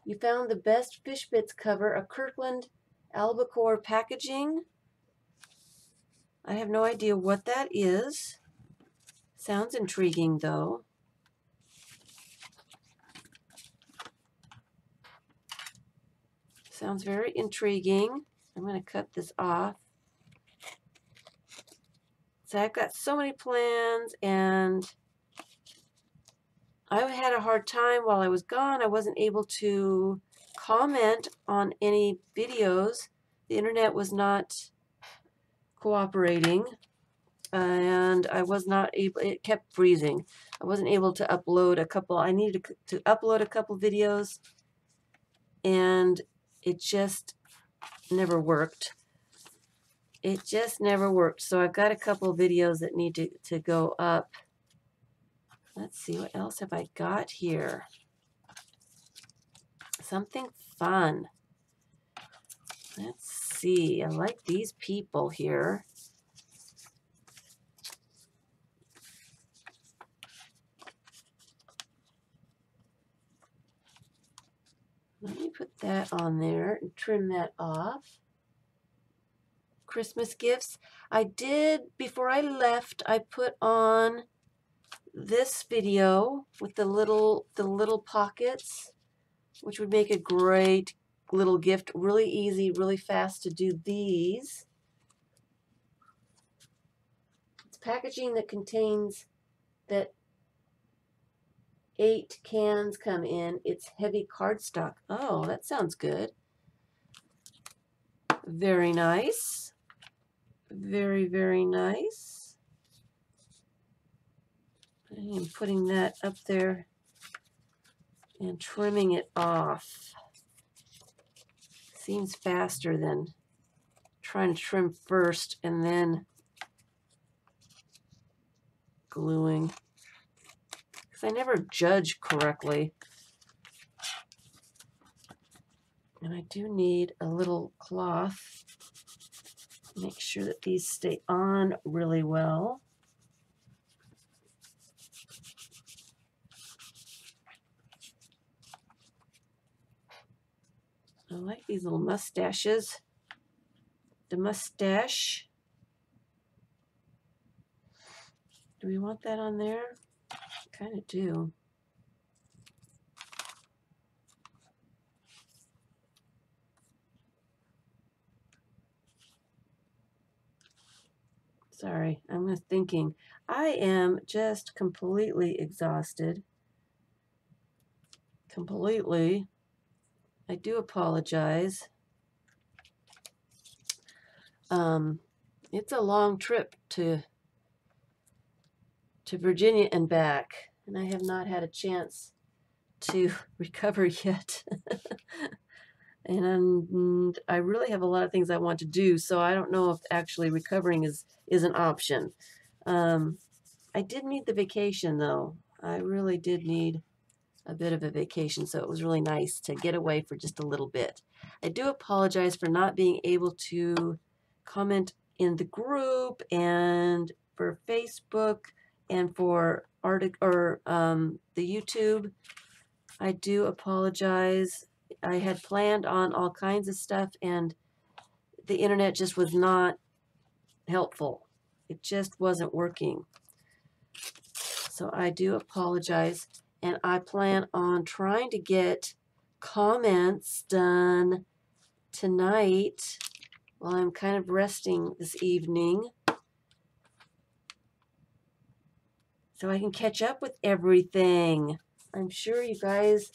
You found the best Fish Bits cover, a Kirkland albacore packaging. I have no idea what that is. Sounds intriguing though. Sounds very intriguing. I'm going to cut this off. So I've got so many plans, and I had a hard time while I was gone. I wasn't able to comment on any videos. The internet was not cooperating, and I was not able, it kept freezing. I wasn't able to upload a couple, I needed to upload a couple videos, and it just never worked. It just never worked. So I've got a couple of videos that need to go up. Let's see, what else have I got here? Something fun. Let's see. I like these people here. Let me put that on there and trim that off. Christmas gifts. I did, before I left, I put on this video with the little pockets, which would make a great little gift. Really easy, really fast to do these. It's packaging that contains that 8 cans come in. It's heavy cardstock. Oh, that sounds good. Very nice. Very, very nice. I am putting that up there and trimming it off. Seems faster than trying to trim first and then gluing. Because I never judge correctly. And I do need a little cloth. Make sure that these stay on really well. I like these little mustaches. The mustache. Do we want that on there? Kind of do. Sorry, I'm just thinking. I am just completely exhausted. Completely. I do apologize. It's a long trip to Virginia and back, and I have not had a chance to recover yet. And I really have a lot of things I want to do, so I don't know if actually recovering is an option. I did need the vacation, though. I really did need a bit of a vacation, so it was really nice to get away for just a little bit. I do apologize for not being able to comment in the group and for Facebook and for the YouTube. I do apologize. I had planned on all kinds of stuff, and the internet just was not helpful. It just wasn't working. So I do apologize, and I plan on trying to get comments done tonight while I'm kind of resting this evening, so I can catch up with everything. I'm sure you guys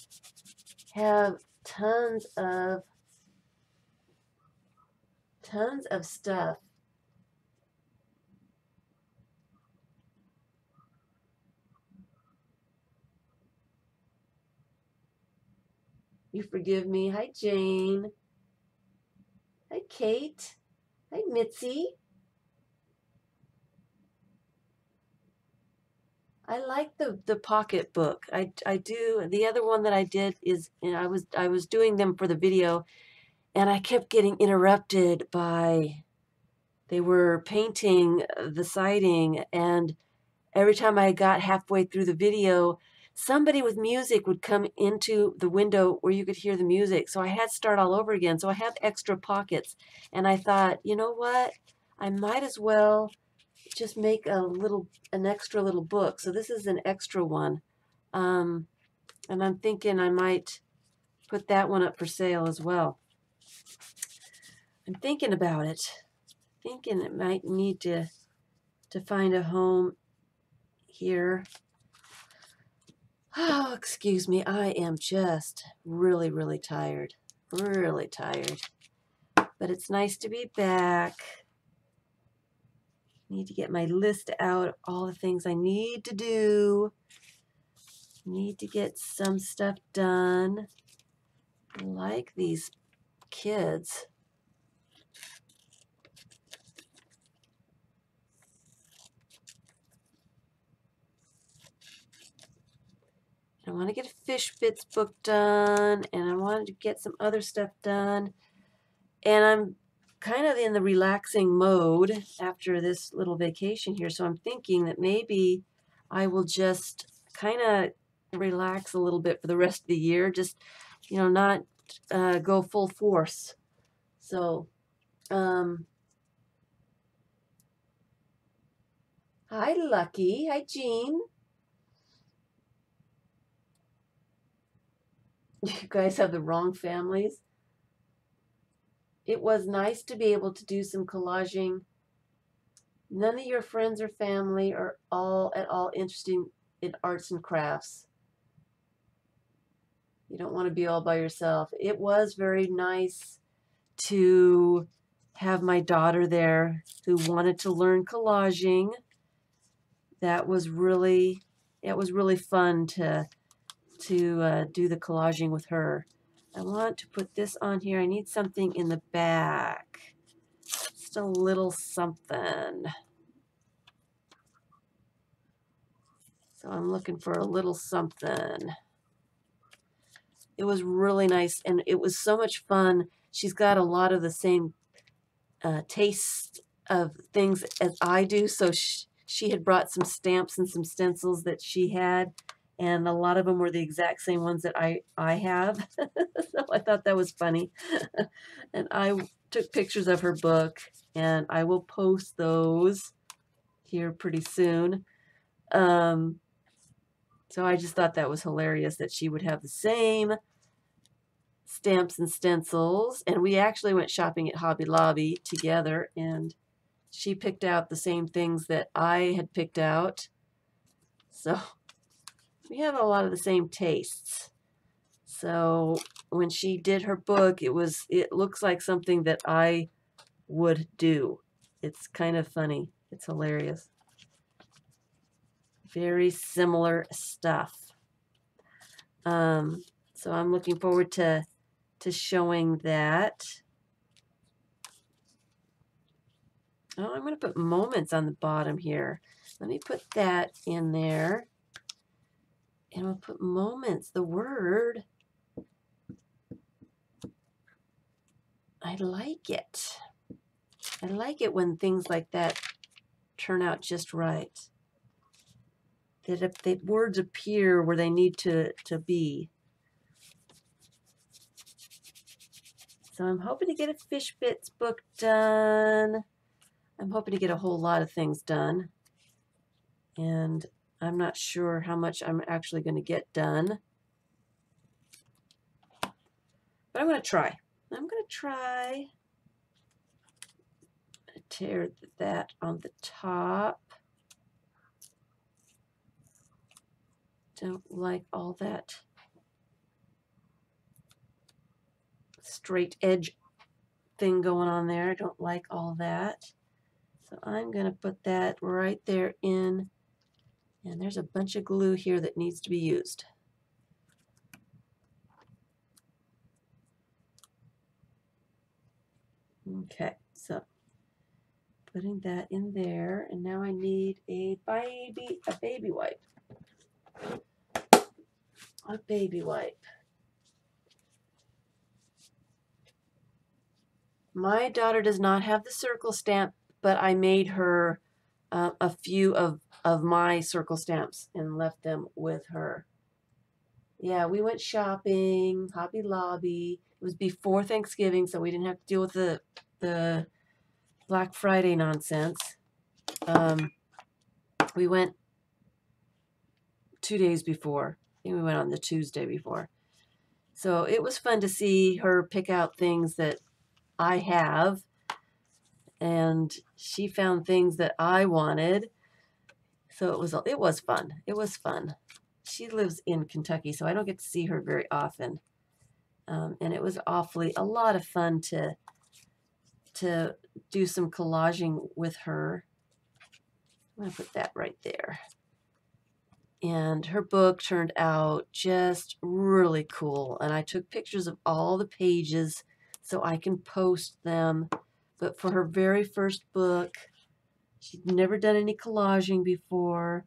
have tons of stuff You forgive me. Hi, Jane. Hi, Kate. Hi, Mitzi. I like the pocket book. I do. The other one that I did is, you know, I was doing them for the video, and I kept getting interrupted by, they were painting the siding, and every time I got halfway through the video, somebody with music would come into the window where you could hear the music. So I had to start all over again. So I have extra pockets, and I thought, you know what? I might as well just make an extra little book. So this is an extra one. And I'm thinking I might put that one up for sale as well. I'm thinking about it. Thinking it might need to find a home here. Oh, excuse me. I am just really, really tired. Really tired. But it's nice to be back. Need to get my list out of all the things I need to do. Need to get some stuff done. I like these kids. I want to get a FIBS book done, and I wanted to get some other stuff done. And I'm kind of in the relaxing mode after this little vacation here, so I'm thinking that maybe I will just kind of relax a little bit for the rest of the year, just, you know, not go full force. So, hi, Lucky. Hi, Jean. You guys have the wrong families. It was nice to be able to do some collaging. None of your friends or family are all at all interested in arts and crafts. You don't want to be all by yourself. It was very nice to have my daughter there who wanted to learn collaging. That was really, it was really fun to do the collaging with her. I want to put this on here. I need something in the back. Just a little something. So I'm looking for a little something. It was really nice, and it was so much fun. She's got a lot of the same taste of things as I do, so she had brought some stamps and some stencils that she had, and a lot of them were the exact same ones that I have. So I thought that was funny. And I took pictures of her book, and I will post those here pretty soon. So I just thought that was hilarious that she would have the same stamps and stencils. And we actually went shopping at Hobby Lobby together, and she picked out the same things that I had picked out. So we have a lot of the same tastes. So when she did her book, it looks like something that I would do. It's kind of funny. It's hilarious. Very similar stuff. So I'm looking forward to showing that. Oh, I'm going to put moments on the bottom here. Let me put that in there. And we'll put moments, the word. I like it. I like it when things like that turn out just right. That if the words appear where they need to be. So I'm hoping to get a FIBS book done. I'm hoping to get a whole lot of things done. And I'm not sure how much I'm actually going to get done. But I'm going to try. I'm going to try. Tear that on the top. Don't like all that straight edge thing going on there. I don't like all that. So I'm going to put that right there in. And there's a bunch of glue here that needs to be used. Okay, so putting that in there, and now I need a baby wipe. A baby wipe. My daughter does not have the circle stamp, but I made her a few of my circle stamps and left them with her. Yeah, we went shopping, Hobby Lobby. It was before Thanksgiving, so we didn't have to deal with the Black Friday nonsense. We went 2 days before. I think we went on the Tuesday before. So it was fun to see her pick out things that I have, and she found things that I wanted. So it was fun. It was fun. She lives in Kentucky, so I don't get to see her very often. And it was a lot of fun to do some collaging with her. I'm going to put that right there. And her book turned out just really cool. And I took pictures of all the pages so I can post them. But for her very first book, she'd never done any collaging before.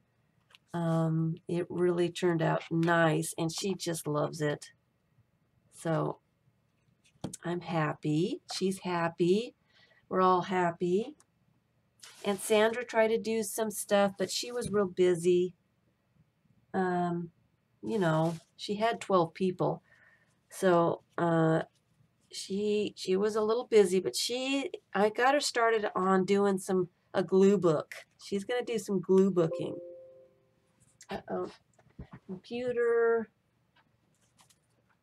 It really turned out nice, and she just loves it. So I'm happy. She's happy. We're all happy. And Sandra tried to do some stuff, but she was real busy. You know, she had 12 people. So she was a little busy, but I got her started on doing a glue book. She's going to do some glue booking. Uh-oh. Computer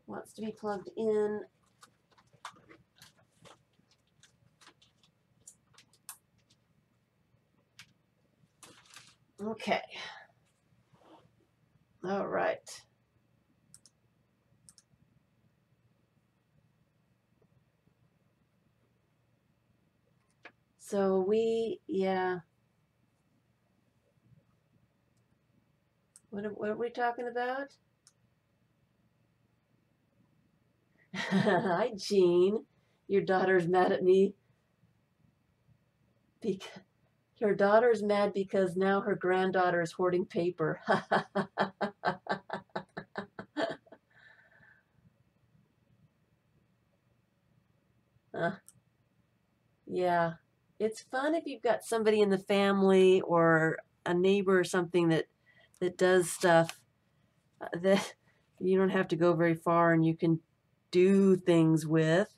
wants to be plugged in. Okay. All right. So yeah. What are we talking about? Hi, Jean. Your daughter's mad at me because her daughter's mad because now her granddaughter is hoarding paper. uh, yeah, it's fun if you've got somebody in the family or a neighbor or something that does stuff that you don't have to go very far and you can do things with.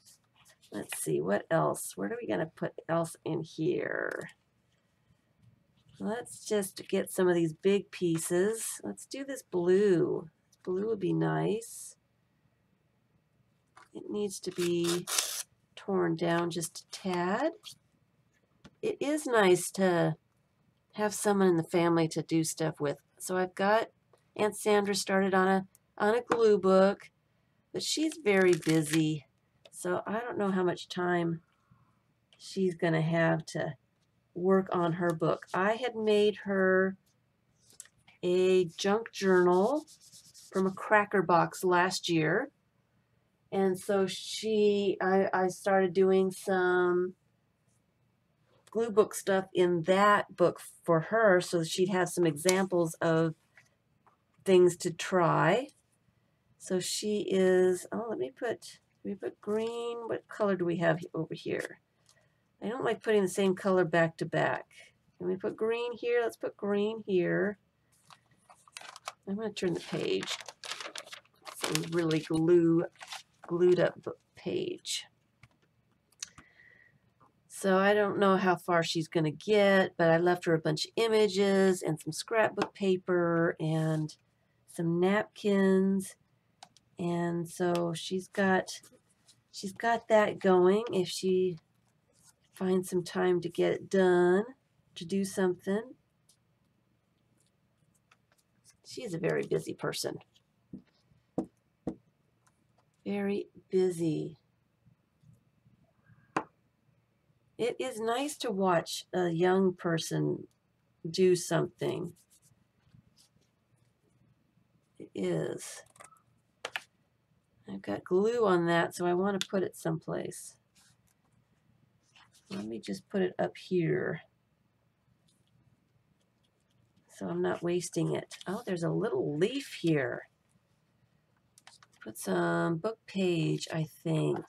Let's see, what else? What are we going to put else in here? Let's just get some of these big pieces. Let's do this blue. Blue would be nice. It needs to be torn down just a tad. It is nice to have someone in the family to do stuff with. So I've got Aunt Sandra started on a glue book, but she's very busy. So I don't know how much time she's going to have to work on her book. I had made her a junk journal from a cracker box last year. And so I started doing some glue book stuff in that book for her so she'd have some examples of things to try. So she is, let me put green. What color do we have over here? I don't like putting the same color back to back. Can we put green here? Let's put green here. I'm going to turn the page. It's a really glued up page. So I don't know how far she's going to get, but I left her a bunch of images and some scrapbook paper and some napkins. And so she's got that going if she finds some time to get it done, to do something. She's a very busy person. Very busy. It is nice to watch a young person do something. It is. I've got glue on that, so I want to put it someplace. Let me just put it up here so I'm not wasting it. Oh, there's a little leaf here. Put some book page, I think.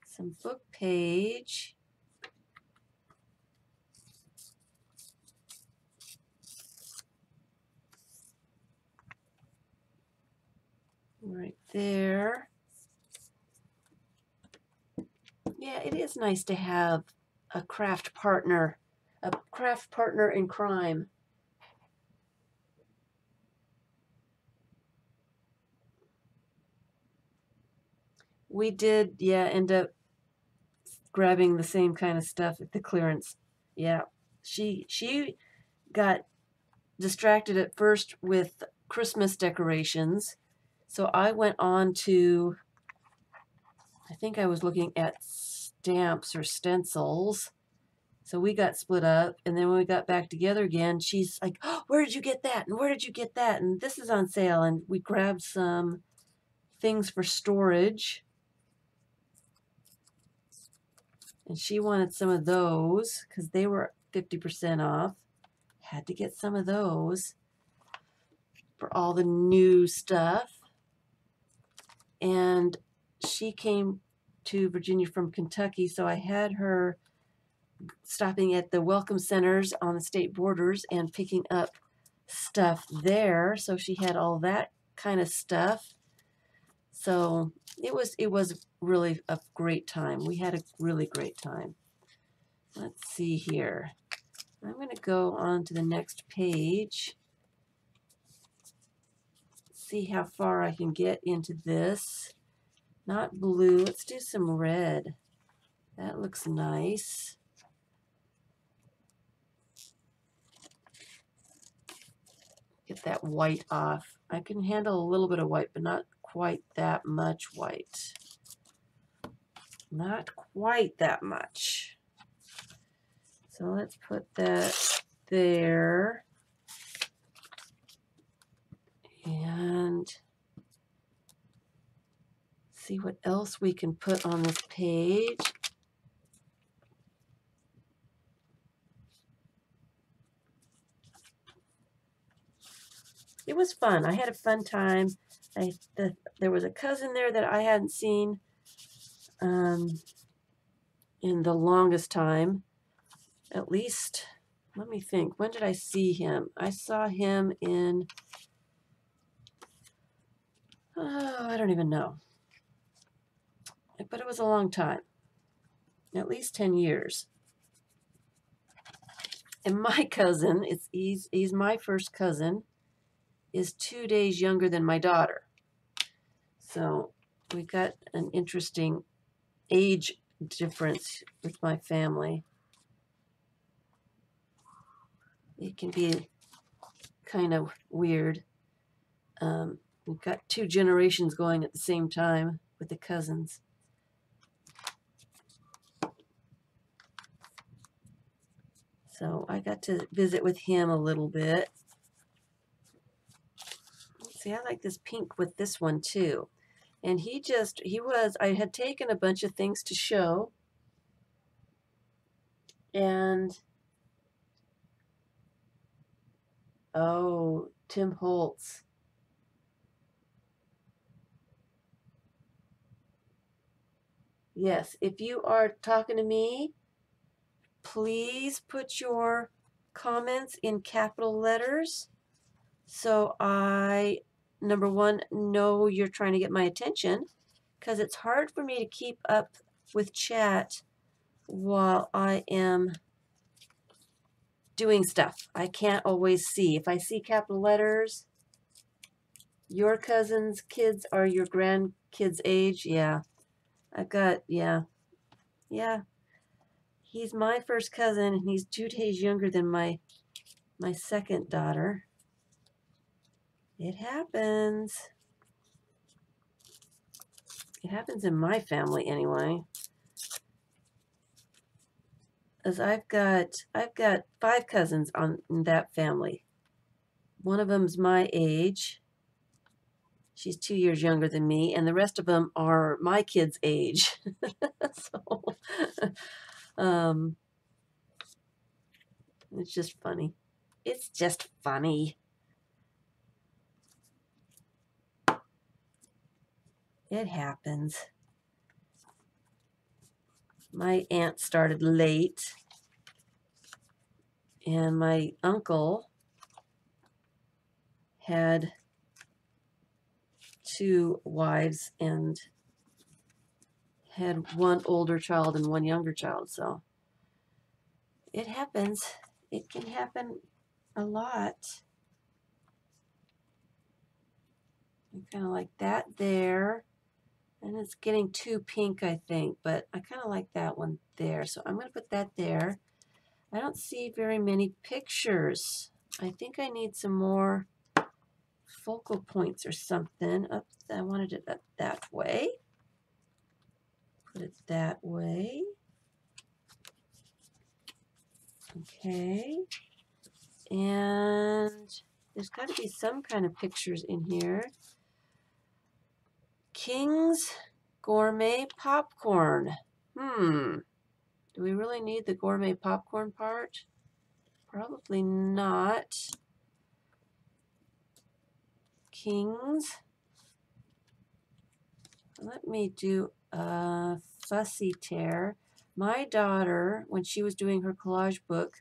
Some book page. Right there. Yeah, it is nice to have a craft partner in crime. We did, yeah, end up grabbing the same kind of stuff at the clearance. Yeah, she got distracted at first with Christmas decorations, so I went on to, I think I was looking at stamps or stencils. So we got split up, and then when we got back together again, she's like, oh, where did you get that? And where did you get that? And this is on sale. And we grabbed some things for storage. And she wanted some of those because they were 50% off. Had to get some of those for all the new stuff. And she came to Virginia from Kentucky, so I had her stopping at the welcome centers on the state borders and picking up stuff there. So she had all that kind of stuff. So it was really a great time. We had a really great time. Let's see here. I'm going to go on to the next page. See how far I can get into this. Not blue. Let's do some red. That looks nice. Get that white off. I can handle a little bit of white, but not quite that much white. Not quite that much. So let's put that there. And see what else we can put on this page. It was fun. I had a fun time. There was a cousin there that I hadn't seen in the longest time. At least, let me think. When did I see him? I saw him in, oh, I don't even know. But it was a long time. At least 10 years. And my cousin, he's my first cousin, is 2 days younger than my daughter. So we got an interesting age difference with my family. It can be kind of weird. We've got 2 generations going at the same time with the cousins. So I got to visit with him a little bit. See, I like this pink with this one too. And I had taken a bunch of things to show. And, oh, Tim Holtz. Yes, if you are talking to me, please put your comments in capital letters so I, number one, know you're trying to get my attention, because it's hard for me to keep up with chat while I am doing stuff. I can't always see. If I see capital letters, your cousin's kids are your grandkids' age. Yeah. I've got, yeah. He's my first cousin, and he's 2 days younger than my second daughter. It happens. It happens in my family anyway. As I've got 5 cousins in that family. One of them's my age. She's 2 years younger than me, and the rest of them are my kids' age. So, um, it's just funny. It's just funny. It happens. My aunt started late, and my uncle had 2 wives and had 1 older child and 1 younger child. So it happens. It can happen a lot. I kind of like that there. And it's getting too pink, I think, but I kind of like that one there. So I'm going to put that there. I don't see very many pictures. I think I need some more focal points or something. Up, I wanted it up that way. Put it that way. Okay. And there's got to be some kind of pictures in here. King's Gourmet Popcorn. Do we really need the gourmet popcorn part? Probably not. King's. Let me do a fussy tear. My daughter, when she was doing her collage book,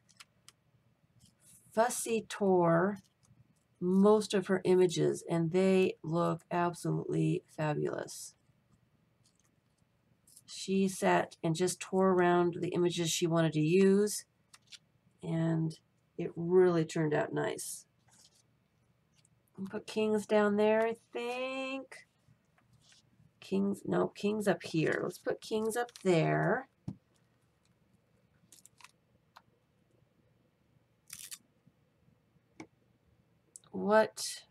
fussy tore most of her images, and they look absolutely fabulous. She sat and just tore around the images she wanted to use, and it really turned out nice. I'll put King's down there, I think. King's, no, King's up here. Let's put King's up there. What?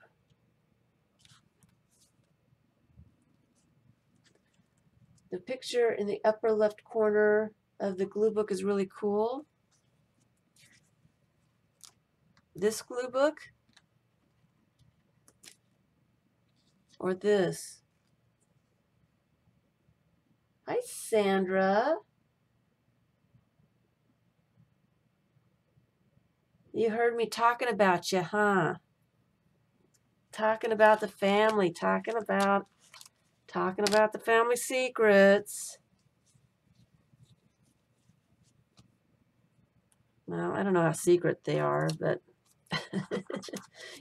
The picture in the upper left corner of the glue book is really cool. This glue book or this? Hi, Sandra. You heard me talking about you, huh? Talking about the family, talking about the family secrets. Well, I don't know how secret they are, but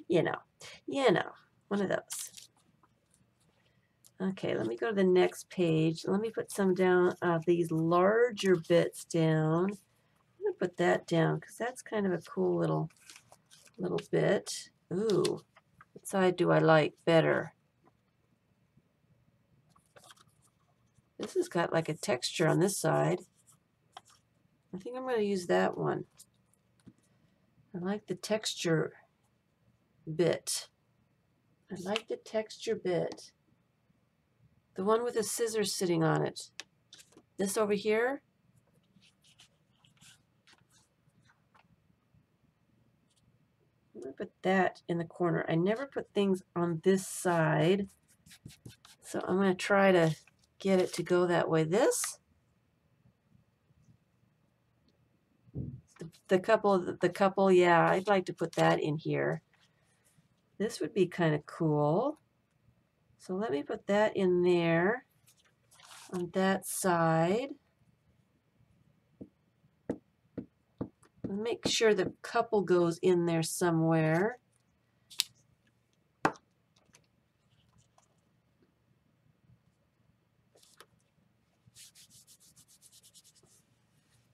you know, one of those. Okay, let me go to the next page. Let me put some down, these larger bits down. I'm gonna put that down because that's kind of a cool little bit. Ooh, what side do I like better? This has got like a texture on this side. I think I'm going to use that one. I like the texture bit. I like the texture bit. The one with the scissors sitting on it. This over here. I'm going to put that in the corner. I never put things on this side, so I'm going to try to get it to go that way. This, the couple, yeah, I'd like to put that in here. This would be kind of cool. So let me put that in there on that side. Make sure the couple goes in there somewhere.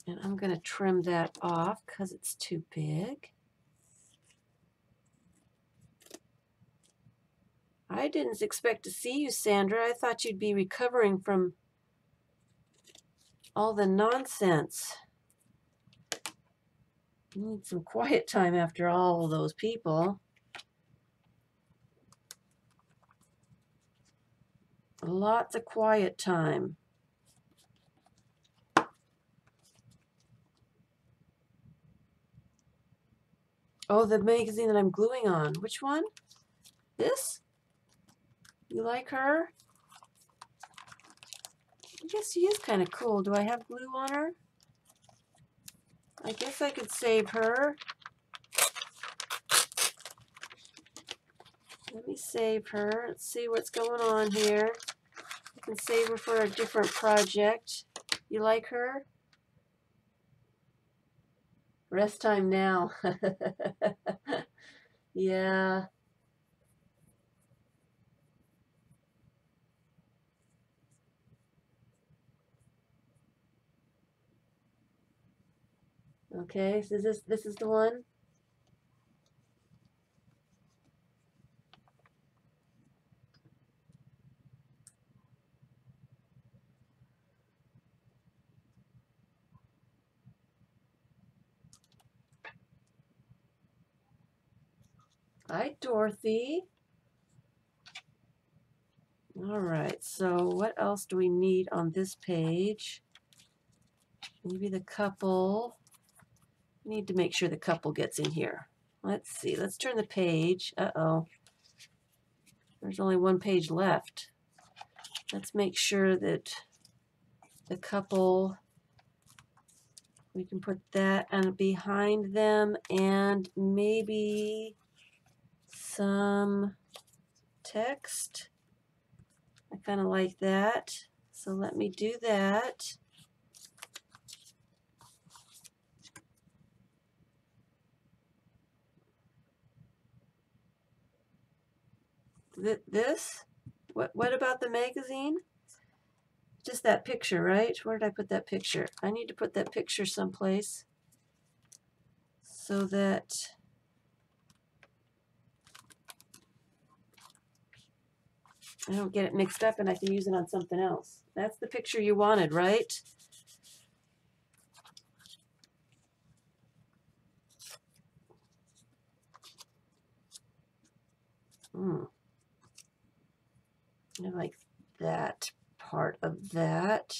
And I'm going to trim that off because it's too big. I didn't expect to see you, Sandra. I thought you'd be recovering from all the nonsense. You need some quiet time after all of those people. Lots of quiet time. Oh, the magazine that I'm gluing on. Which one? This? You like her? I guess she is kind of cool. Do I have glue on her? I guess I could save her. Let me save her. Let's see what's going on here. I can save her for a different project. You like her? Rest time now. Yeah. Okay, so this is the one. Hi, Dorothy. All right, so what else do we need on this page? Maybe the couple. We need to make sure the couple gets in here. Let's see. Let's turn the page. Uh-oh. There's only one page left. Let's make sure that the couple, we can put that behind them and maybe some text. I kind of like that. So let me do that. This? What about the magazine? Just that picture, right? Where did I put that picture? I need to put that picture someplace so that I don't get it mixed up and I can use it on something else. That's the picture you wanted, right? I like that part of that.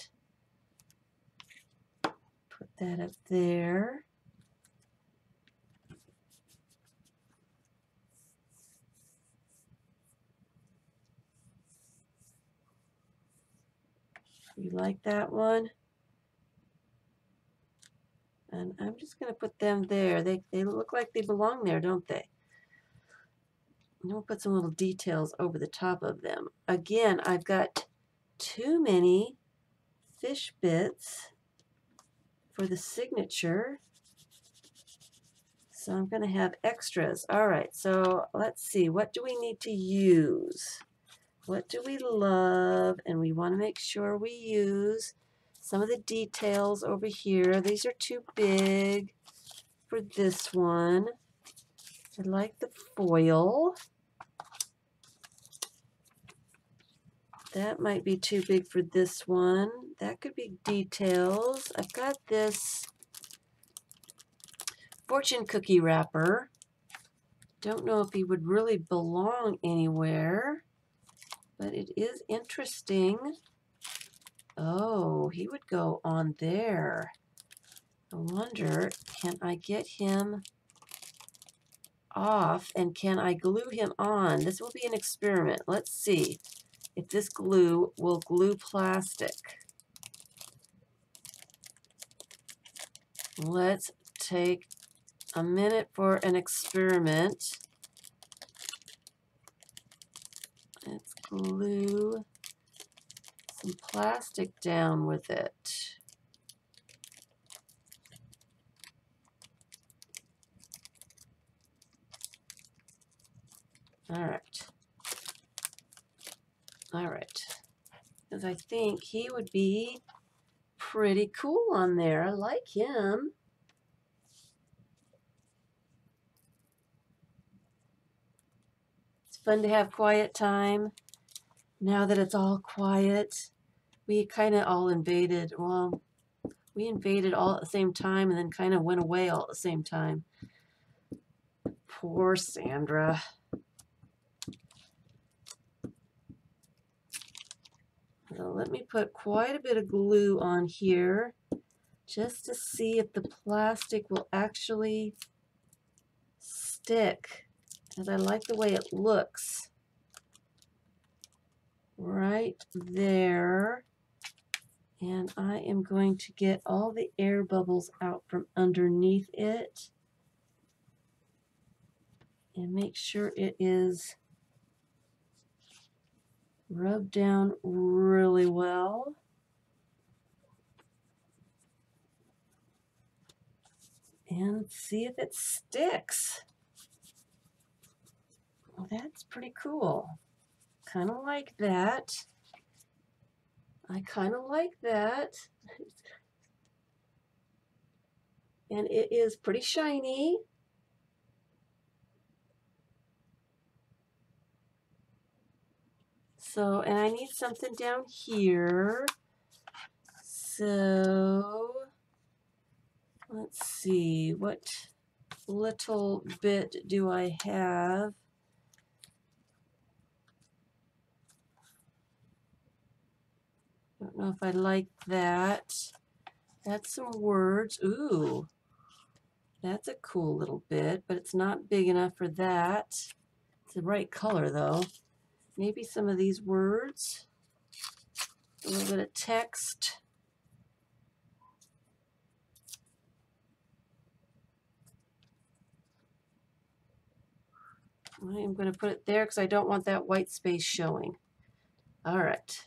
Put that up there. You like that one? And I'm just going to put them there. They look like they belong there, don't they? And we'll put some little details over the top of them. Again, I've got too many fish bits for the signature. So I'm going to have extras. All right, so let's see. What do we need to use? What do we love? And we want to make sure we use some of the details over here. These are too big for this one. I like the foil. That might be too big for this one. That could be details. I've got this fortune cookie wrapper. Don't know if he would really belong anywhere, but it is interesting. Oh, he would go on there. I wonder, can I get him off and can I glue him on? This will be an experiment. Let's see if this glue will glue plastic. Let's take a minute for an experiment. Let's glue some plastic down with it. All right. All right. Because I think he would be pretty cool on there. I like him. It's fun to have quiet time. Now that it's all quiet, we kind of all invaded. Well, we invaded all at the same time and then kind of went away all at the same time. Poor Sandra. So let me put quite a bit of glue on here just to see if the plastic will actually stick, because I like the way it looks. right there. And I am going to get all the air bubbles out from underneath it and make sure it is rubbed down really well. And see if it sticks. Well, that's pretty cool. Kind of like that. I kind of like that. And it is pretty shiny. So, and I need something down here. So, let's see, what little bit do I have? Don't know if I like that. That's some words. Ooh, that's a cool little bit, but it's not big enough for that. It's the right color though. Maybe some of these words. A little bit of text. I am going to put it there because I don't want that white space showing. All right.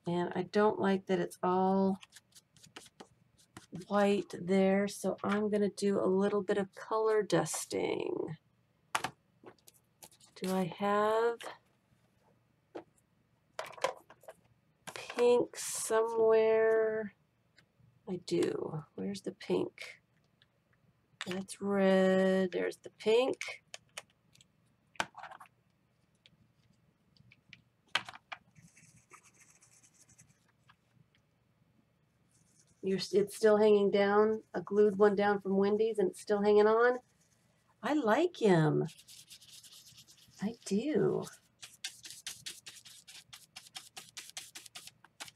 And I don't like that it's all white there, so I'm going to do a little bit of color dusting. Do I have pink somewhere? I do. Where's the pink? That's red. There's the pink. It's still hanging down. I glued one down from Wendy's and it's still hanging on. I like him. I do.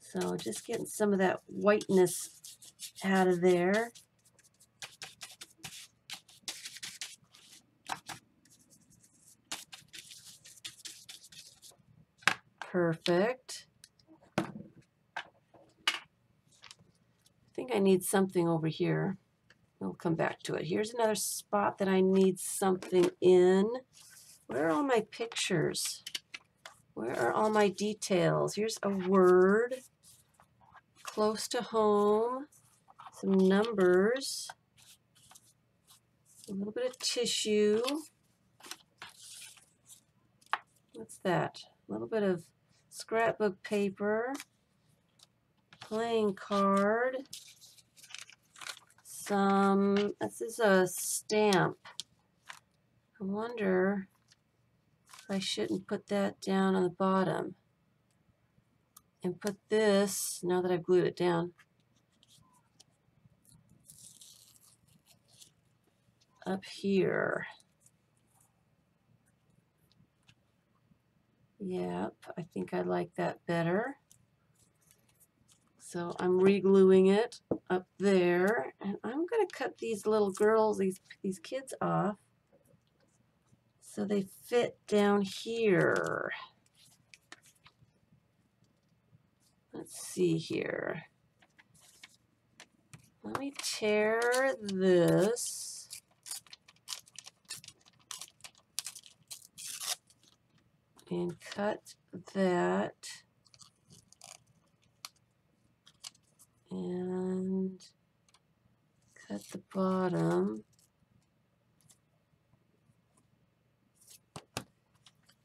So just getting some of that whiteness out of there. Perfect. I think I need something over here. We'll come back to it. Here's another spot that I need something in. Where are all my pictures? Where are all my details? Here's a word. Close to home. Some numbers. A little bit of tissue. What's that? A little bit of scrapbook paper. Playing card. This is a stamp. I wonder if I shouldn't put that down on the bottom and put this, now that I've glued it down, up here. Yep, I think I like that better. So I'm re-gluing it up there, and I'm going to cut these little girls, these kids off so they fit down here. Let's see here. Let me tear this. And cut that. And cut the bottom.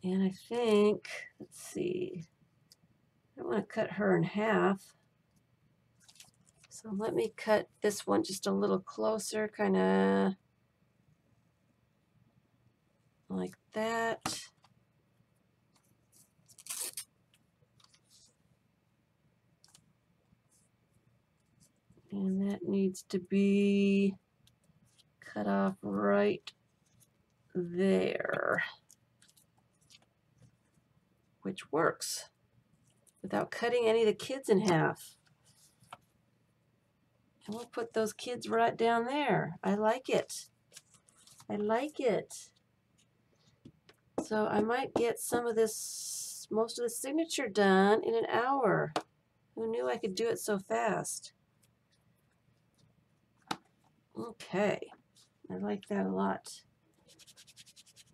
And I think, let's see, I want to cut her in half. So let me cut this one just a little closer, kind of like that. And that needs to be cut off right there, which works without cutting any of the kids in half. And we'll put those kids right down there. I like it. I like it. So I might get some of this, most of the signature done in an hour. Who knew I could do it so fast? Okay, I like that a lot.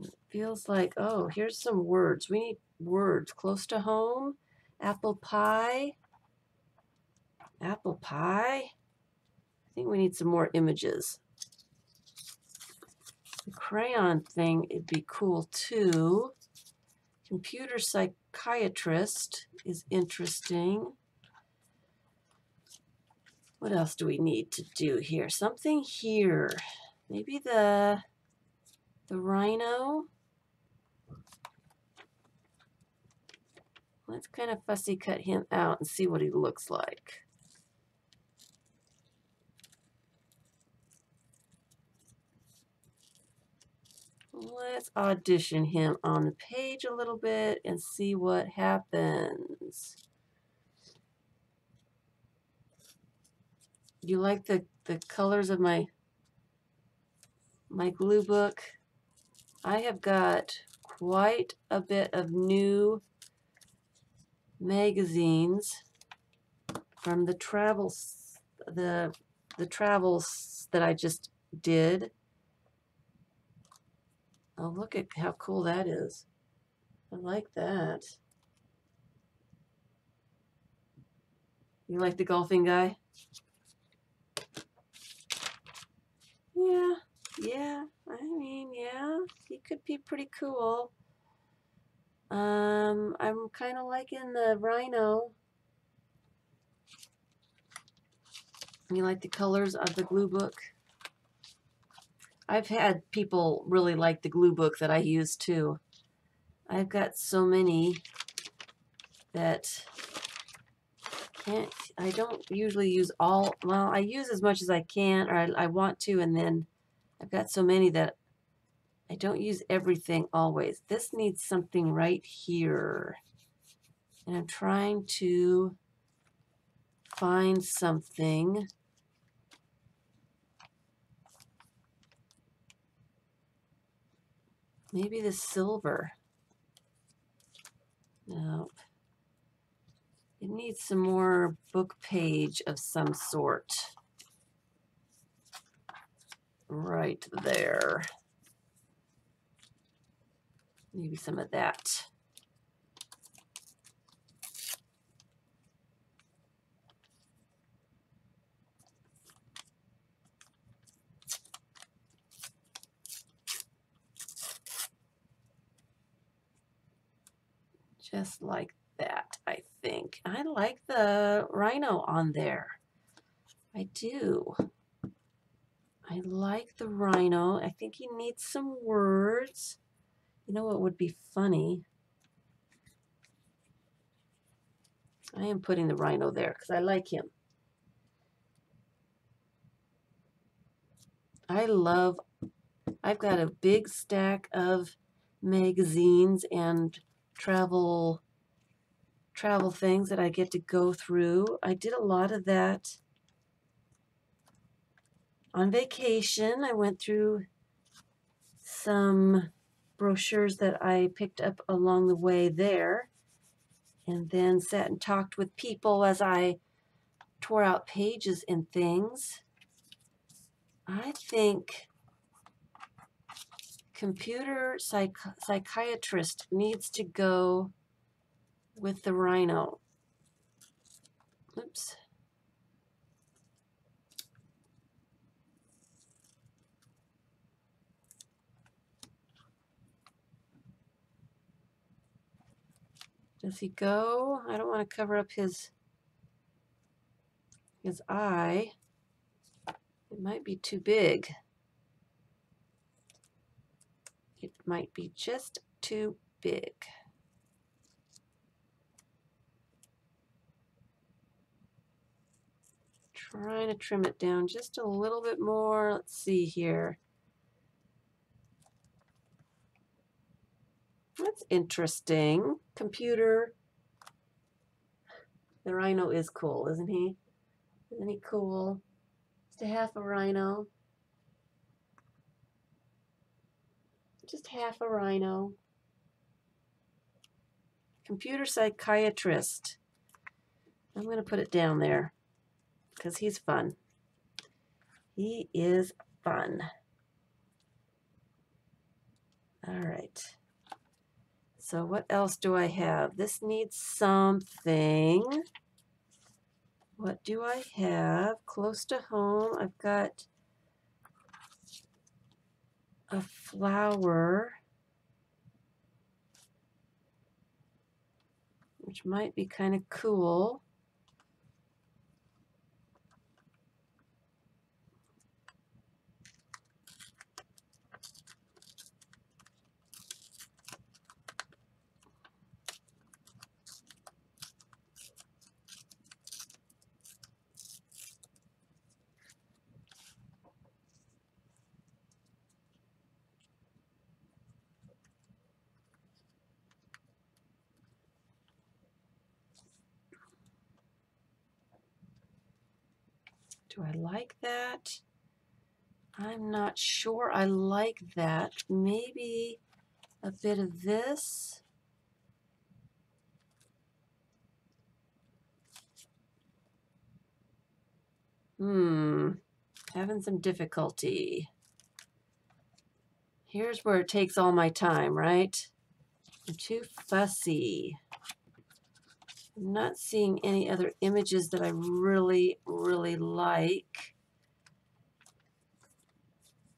It feels like, oh, here's some words. We need words. Close to home, apple pie. Apple pie. I think we need some more images. The crayon thing, it'd be cool too. Computer psychiatrist is interesting. What else do we need to do here? Something here. Maybe the rhino. Let's kind of fussy cut him out and see what he looks like. Let's audition him on the page a little bit and see what happens. You like the colors of my glue book? I have got quite a bit of new magazines from the travels that I just did. Oh, look at how cool that is. I like that. You like the golfing guy? Yeah, I mean, yeah, he could be pretty cool. I'm kind of liking the rhino. You like the colors of the glue book? I've had people really like the glue book that I use too. I've got so many that I don't usually use all, well, I use as much as I can, or I want to, and then I've got so many that I don't use everything always. This needs something right here. And I'm trying to find something. Maybe the silver. Nope. It needs some more book page of some sort. Right there. Maybe some of that. Just like that, I think. I like the rhino on there. I do. I like the rhino. I think he needs some words. You know what would be funny? I am putting the rhino there because I like him. I've got a big stack of magazines and travel things that I get to go through. I did a lot of that on vacation. I went through some brochures that I picked up along the way there, and then sat and talked with people as I tore out pages and things. I think computer psychiatrist needs to go with the rhino. Oops. Does he go? I don't want to cover up his eye. It might be too big. It might be just too big. Trying to trim it down just a little bit more. Let's see here. That's interesting. Computer. The rhino is cool, isn't he? Isn't he cool? Just a half a rhino. Just half a rhino. Computer psychiatrist. I'm going to put it down there because he's fun. He is fun. All right. So what else do I have? This needs something. What do I have close to home? I've got a flower, which might be kind of cool. Do I like that? I'm not sure I like that. Maybe a bit of this. Having some difficulty. Here's where it takes all my time, right? I'm too fussy. I'm not seeing any other images that I really, really like.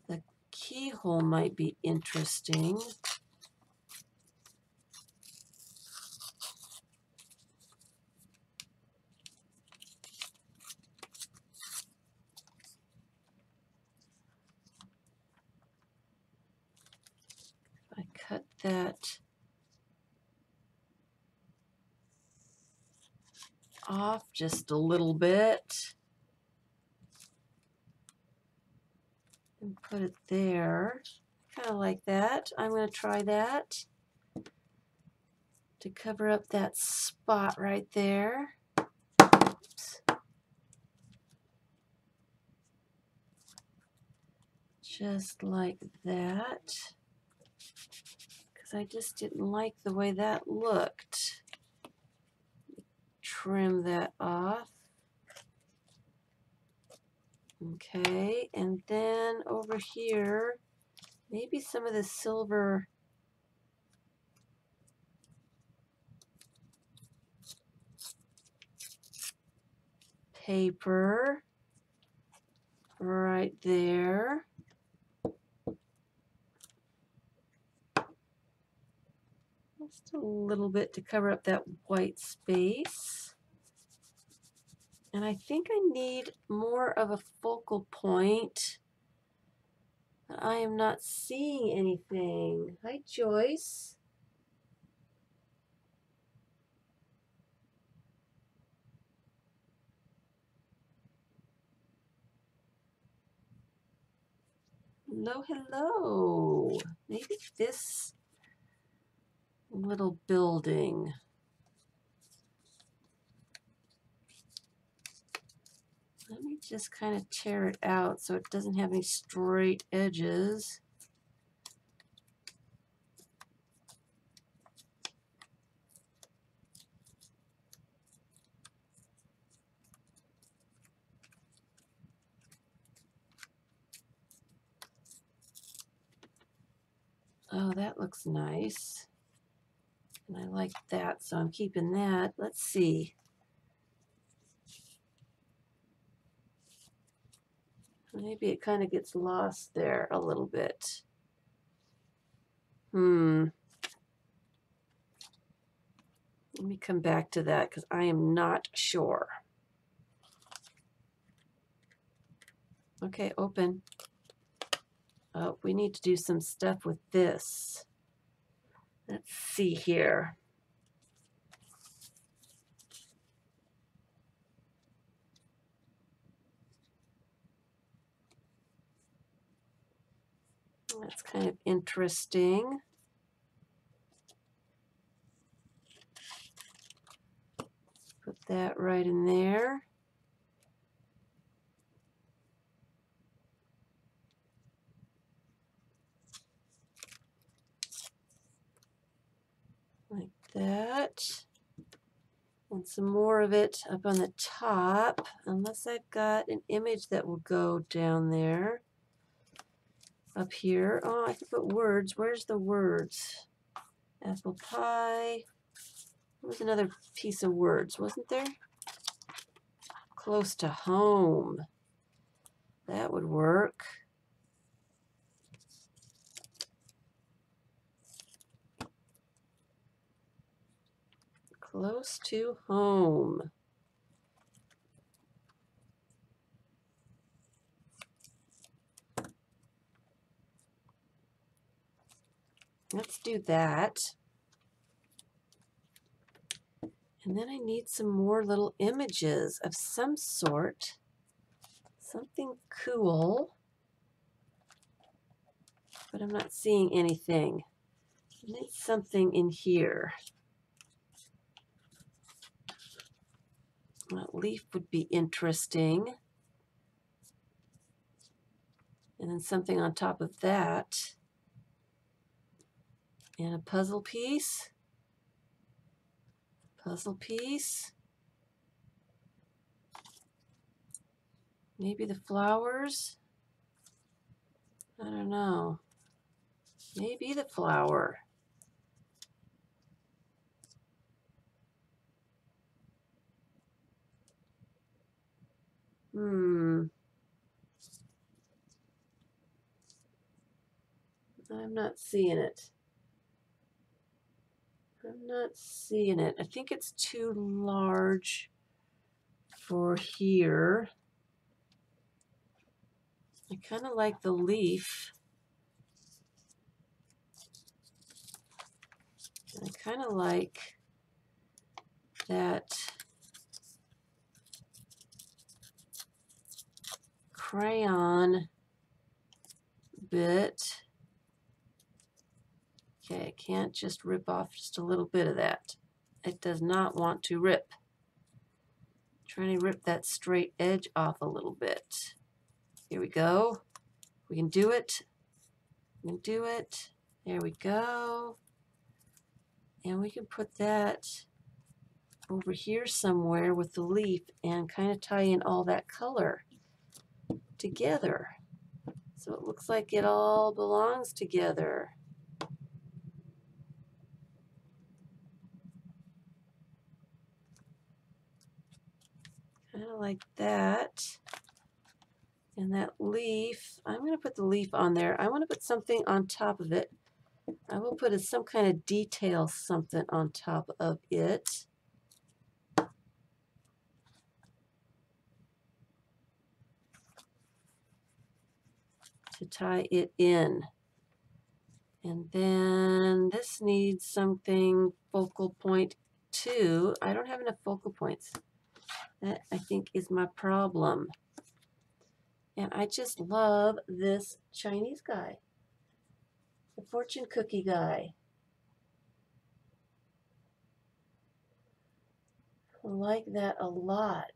The keyhole might be interesting. If I cut that off just a little bit and put it there. Kind of like that. I'm going to try that to cover up that spot right there. Oops. Just like that. Because I just didn't like the way that looked. Trim that off. Okay, and then over here, maybe some of the silver paper right there. Just a little bit to cover up that white space. And I think I need more of a focal point. I am not seeing anything. Hi, Joyce. Hello, hello. Maybe this little building. Let me just kind of tear it out so it doesn't have any straight edges. Oh, that looks nice. And I like that, so I'm keeping that. Let's see. Maybe it kind of gets lost there a little bit. Let me come back to that because I am not sure. Okay, open. Oh, we need to do some stuff with this. Let's see here. That's kind of interesting. Put that right in there. Like that. And some more of it up on the top, unless I've got an image that will go down there. Up here. Oh, I can put words. Where's the words? Apple pie. There was another piece of words, wasn't there? Close to home. That would work. Close to home. Let's do that. And then I need some more little images of some sort. Something cool. But I'm not seeing anything. I need something in here. That leaf would be interesting. And then something on top of that. And a puzzle piece. Puzzle piece. Maybe the flowers. I don't know. Maybe the flower. I'm not seeing it. I'm not seeing it. I think it's too large for here. I kind of like the leaf. I kind of like that crayon bit. Okay, I can't just rip off just a little bit of that. It does not want to rip. I'm trying to rip that straight edge off a little bit. Here we go. We can do it. We can do it. There we go. And we can put that over here somewhere with the leaf and kind of tie in all that color together. So it looks like it all belongs together. Kind of like that. And that leaf, I'm going to put the leaf on there. I want to put something on top of it. I will put some kind of detail something on top of it. To tie it in. And then this needs something focal point too. I don't have enough focal points. That, I think, is my problem. And I just love this Chinese guy. The fortune cookie guy. I like that a lot.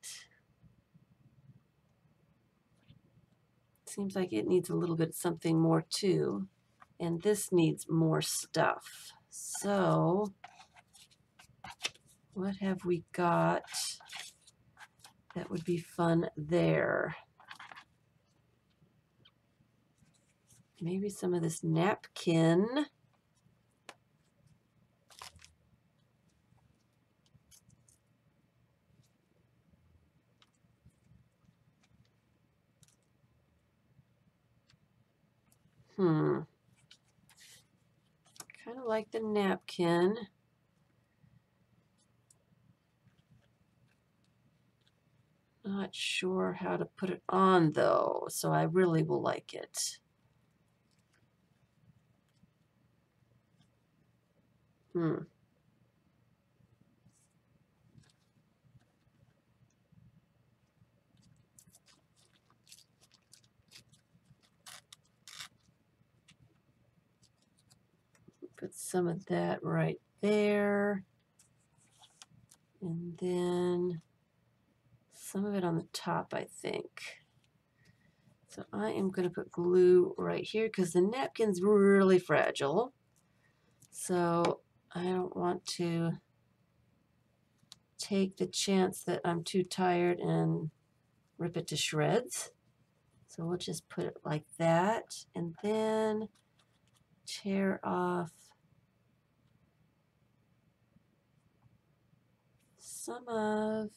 Seems like it needs a little bit something more too. And this needs more stuff. So what have we got that would be fun there? Maybe some of this napkin. Kind of like the napkin. Not sure how to put it on though, so I really will like it. Put some of that right there. And then some of it on the top, I think. So I am going to put glue right here because the napkin's really fragile. So I don't want to take the chance that I'm too tired and rip it to shreds. So we'll just put it like that and then tear off some of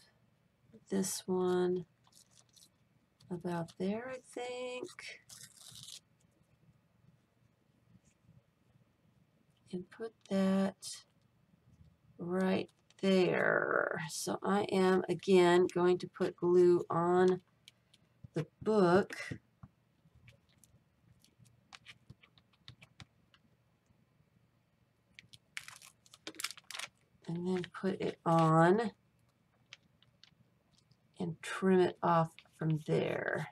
this one about there, I think. And put that right there. So I am again going to put glue on the book. And then put it on and trim it off from there.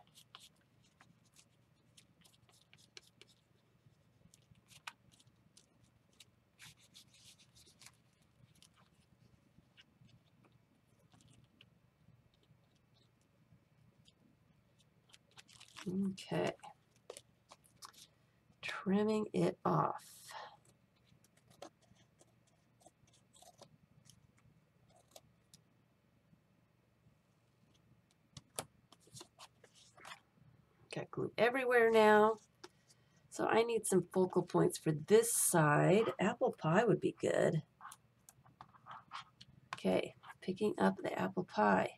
Okay. Trimming it off. Got glue everywhere now. So I need some focal points for this side. Apple pie would be good. Okay, picking up the apple pie.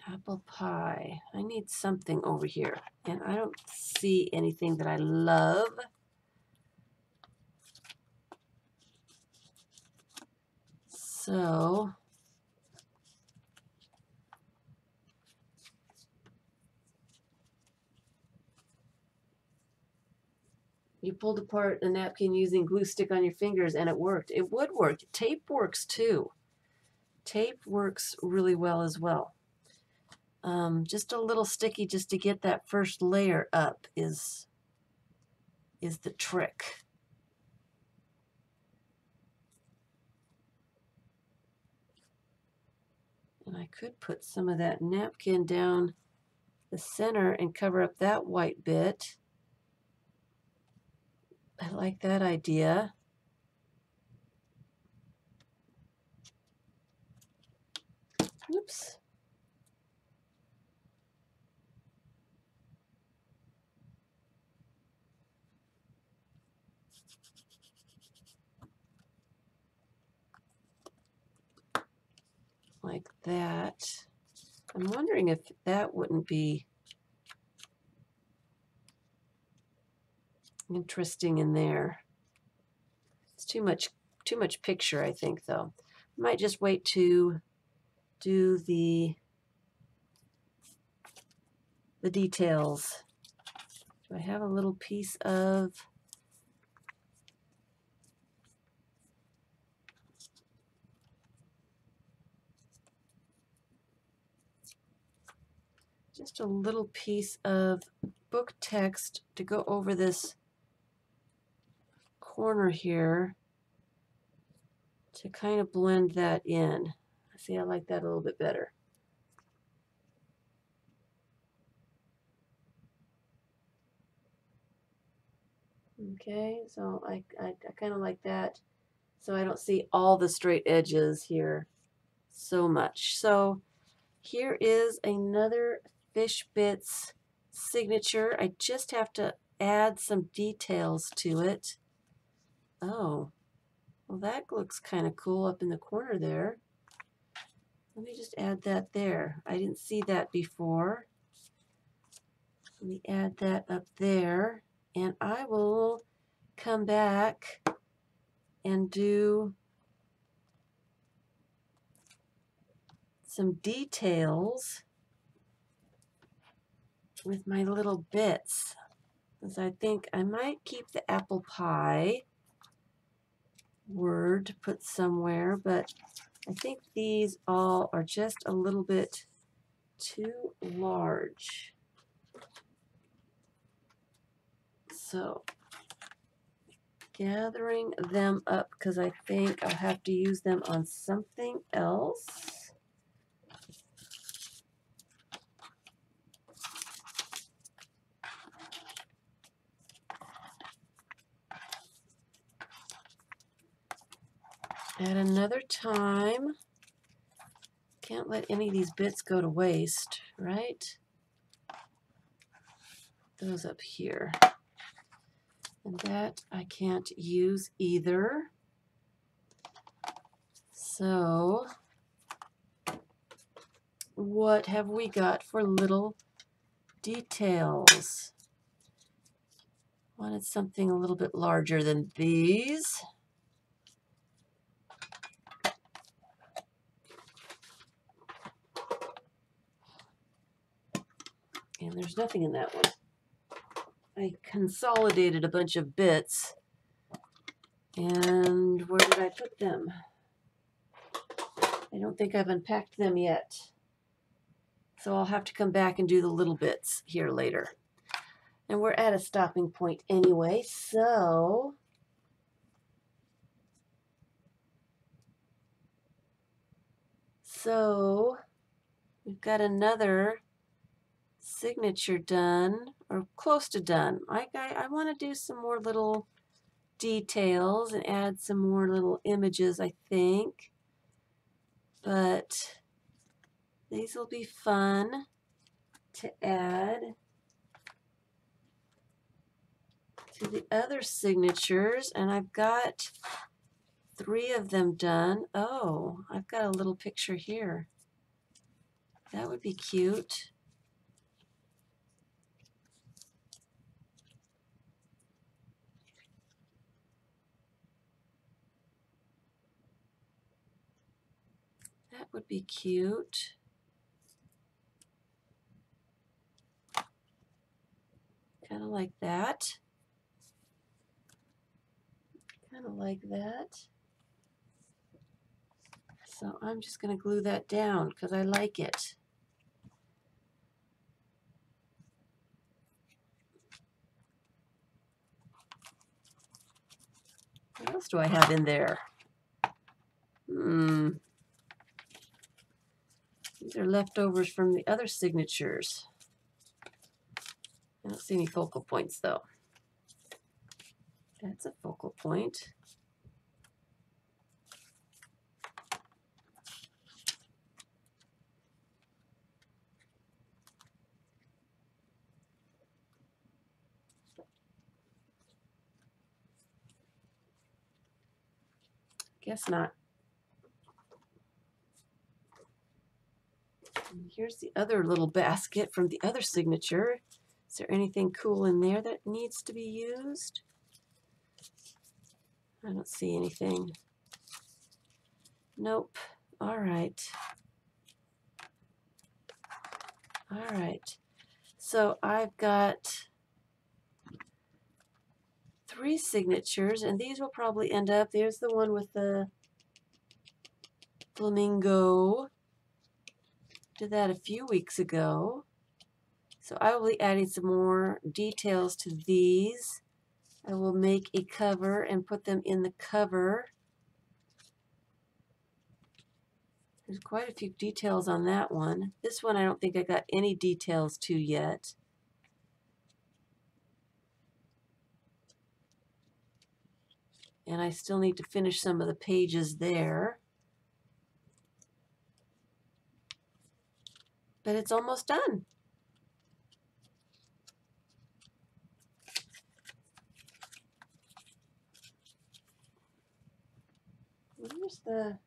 Apple pie. I need something over here. And I don't see anything that I love. So you pulled apart a napkin using glue stick on your fingers and it worked. It would work. Tape works too. Tape works really well as well. Just a little sticky just to get that first layer up is the trick. And I could put some of that napkin down the center and cover up that white bit. I like that idea. Oops. Like that. I'm wondering if that wouldn't be interesting in there. It's too much picture, I think, though. I might just wait to do the details. Do I have a little piece of just a little piece of book text to go over this corner here to kind of blend that in. See, I like that a little bit better. Okay, so I kind of like that, so I don't see all the straight edges here so much. So here is another Fish Bits signature. I just have to add some details to it. Oh, well, that looks kind of cool up in the corner there. Let me just add that there. I didn't see that before. Let me add that up there, and I will come back and do some details with my little bits, because I think I might keep the apple pie word to put somewhere, but I think these all are just a little bit too large. So gathering them up because I think I'll have to use them on something else. at another time. Can't let any of these bits go to waste, right? Those up here. And that I can't use either. So what have we got for little details? Wanted something a little bit larger than these. And there's nothing in that one. I consolidated a bunch of bits. And where did I put them? I don't think I've unpacked them yet. So I'll have to come back and do the little bits here later. And we're at a stopping point anyway, so we've got another signature done, or close to done. I want to do some more little details and add some more little images, I think. But these will be fun to add to the other signatures, and I've got 3 of them done. Oh, I've got a little picture here. That would be cute. That would be cute. Kind of like that. Kind of like that. So I'm just going to glue that down because I like it. What else do I have in there? These are leftovers from the other signatures. I don't see any focal points though. That's a focal point. Guess not. And here's the other little basket from the other signature. Is there anything cool in there that needs to be used? I don't see anything. Nope. All right. All right. So I've got 3 signatures, and these will probably end up, there's the one with the flamingo. Did that a few weeks ago. So I will be adding some more details to these. I will make a cover and put them in the cover. There's quite a few details on that one. This one I don't think I got any details to yet. And I still need to finish some of the pages there. But it's almost done. Where's the...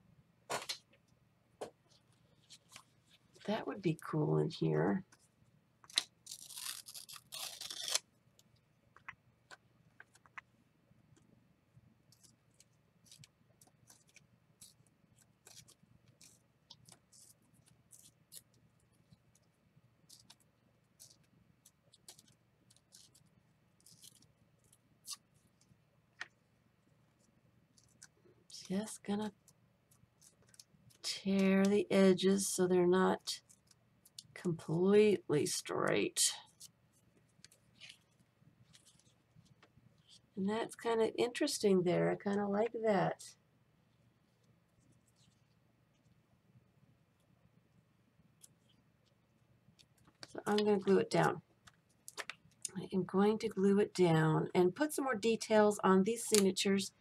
That would be cool in here. Just gonna tear the edges so they're not completely straight. And that's kind of interesting there. I kind of like that. So I'm going to glue it down. I am going to glue it down and put some more details on these signatures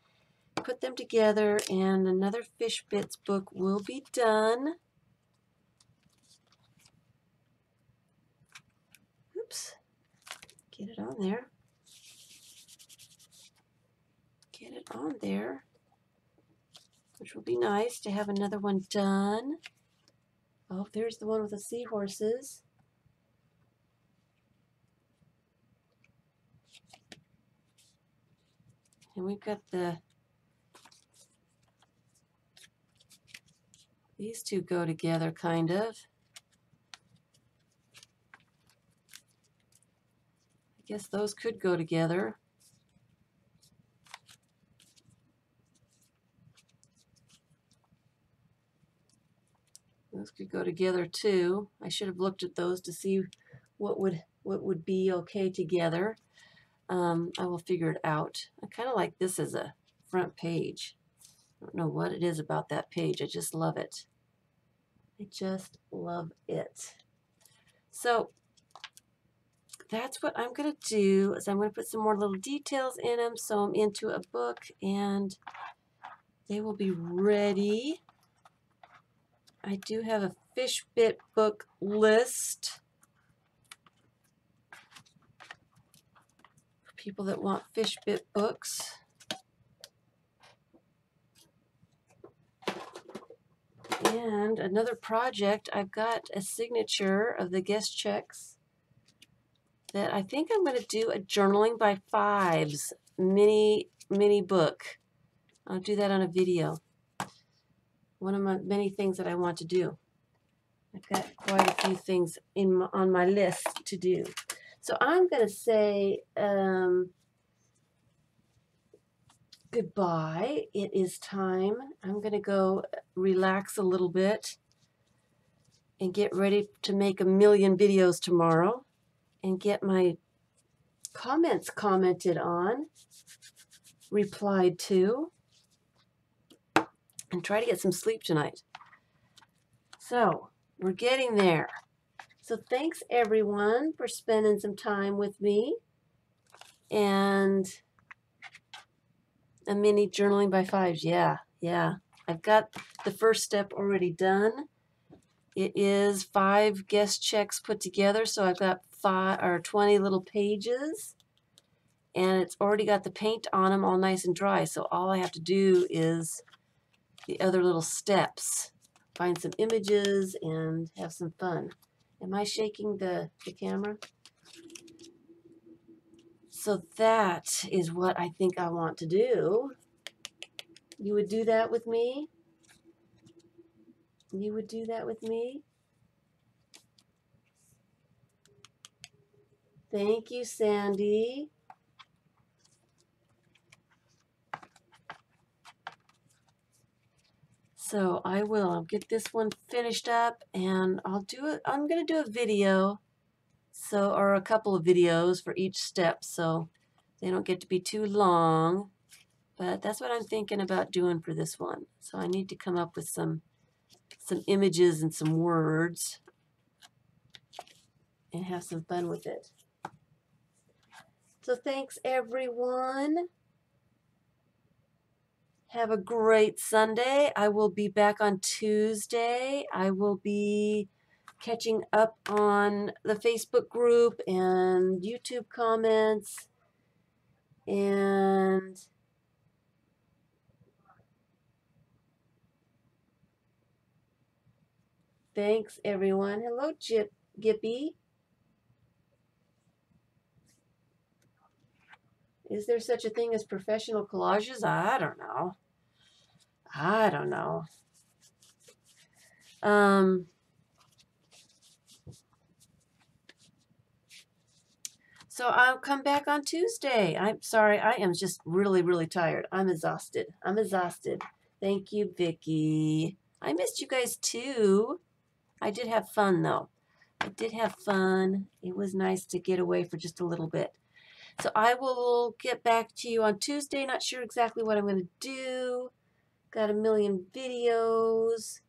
put them together, and another FIBS book will be done. Oops. Get it on there. Get it on there, which will be nice to have another one done. Oh, there's the one with the seahorses. And we've got these two go together, kind of. I guess those could go together. Those could go together too. I should have looked at those to see what would be okay together. I will figure it out. I kind of like this as a front page. I don't know what it is about that page. I just love it. I just love it. So that's what I'm going to do, is I'm going to put some more little details in them so I'm into a book and they will be ready. I do have a FIBS book list for people that want FIBS books. And another project, I've got a signature of the guest checks that I think I'm going to do a journaling by FIBS mini book. I'll do that on a video. One of my many things that I want to do. I've got quite a few things on my list to do. So I'm going to say goodbye. It is time. I'm going to go relax a little bit and get ready to make a million videos tomorrow and get my comments commented on, replied to, and try to get some sleep tonight. So we're getting there. So thanks everyone for spending some time with me and a mini journaling by FIBS. Yeah. I've got the first step already done. It is 5 guest checks put together, so I've got 20 little pages, and it's already got the paint on them all nice and dry. So all I have to do is the other little steps, find some images and have some fun. Am I shaking the camera? So that is what I think I want to do. You would do that with me? You would do that with me? Thank you, Sandy. So I'll get this one finished up and I'm going to do a video, or a couple of videos for each step so they don't get to be too long. But that's what I'm thinking about doing for this one. So I need to come up with some images and some words and have some fun with it. So thanks everyone. Have a great Sunday. I will be back on Tuesday. I will be catching up on the Facebook group and YouTube comments. And thanks everyone. Hello, Gippy. Is there such a thing as professional collages? I don't know. So I'll come back on Tuesday. I'm sorry. I am just really, really tired. I'm exhausted. Thank you, Vicki. I missed you guys too. I did have fun though. It was nice to get away for just a little bit. So I will get back to you on Tuesday. Not sure exactly what I'm going to do. Got a million videos.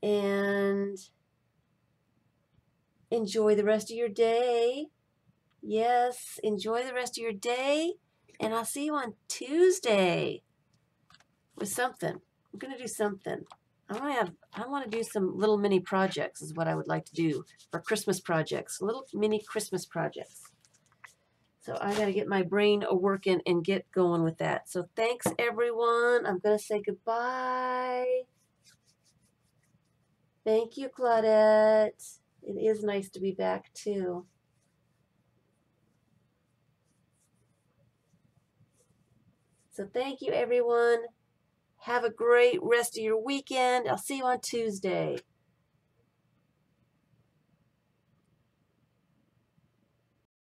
And enjoy the rest of your day. Yes, enjoy the rest of your day. And I'll see you on Tuesday with something. I'm going to do something. I want to do some little mini projects is what I would like to do for Christmas projects, little mini Christmas projects. So I got to get my brain working and get going with that. So thanks, everyone. I'm going to say goodbye. Thank you, Claudette. It is nice to be back, too. So thank you, everyone. Have a great rest of your weekend. I'll see you on Tuesday.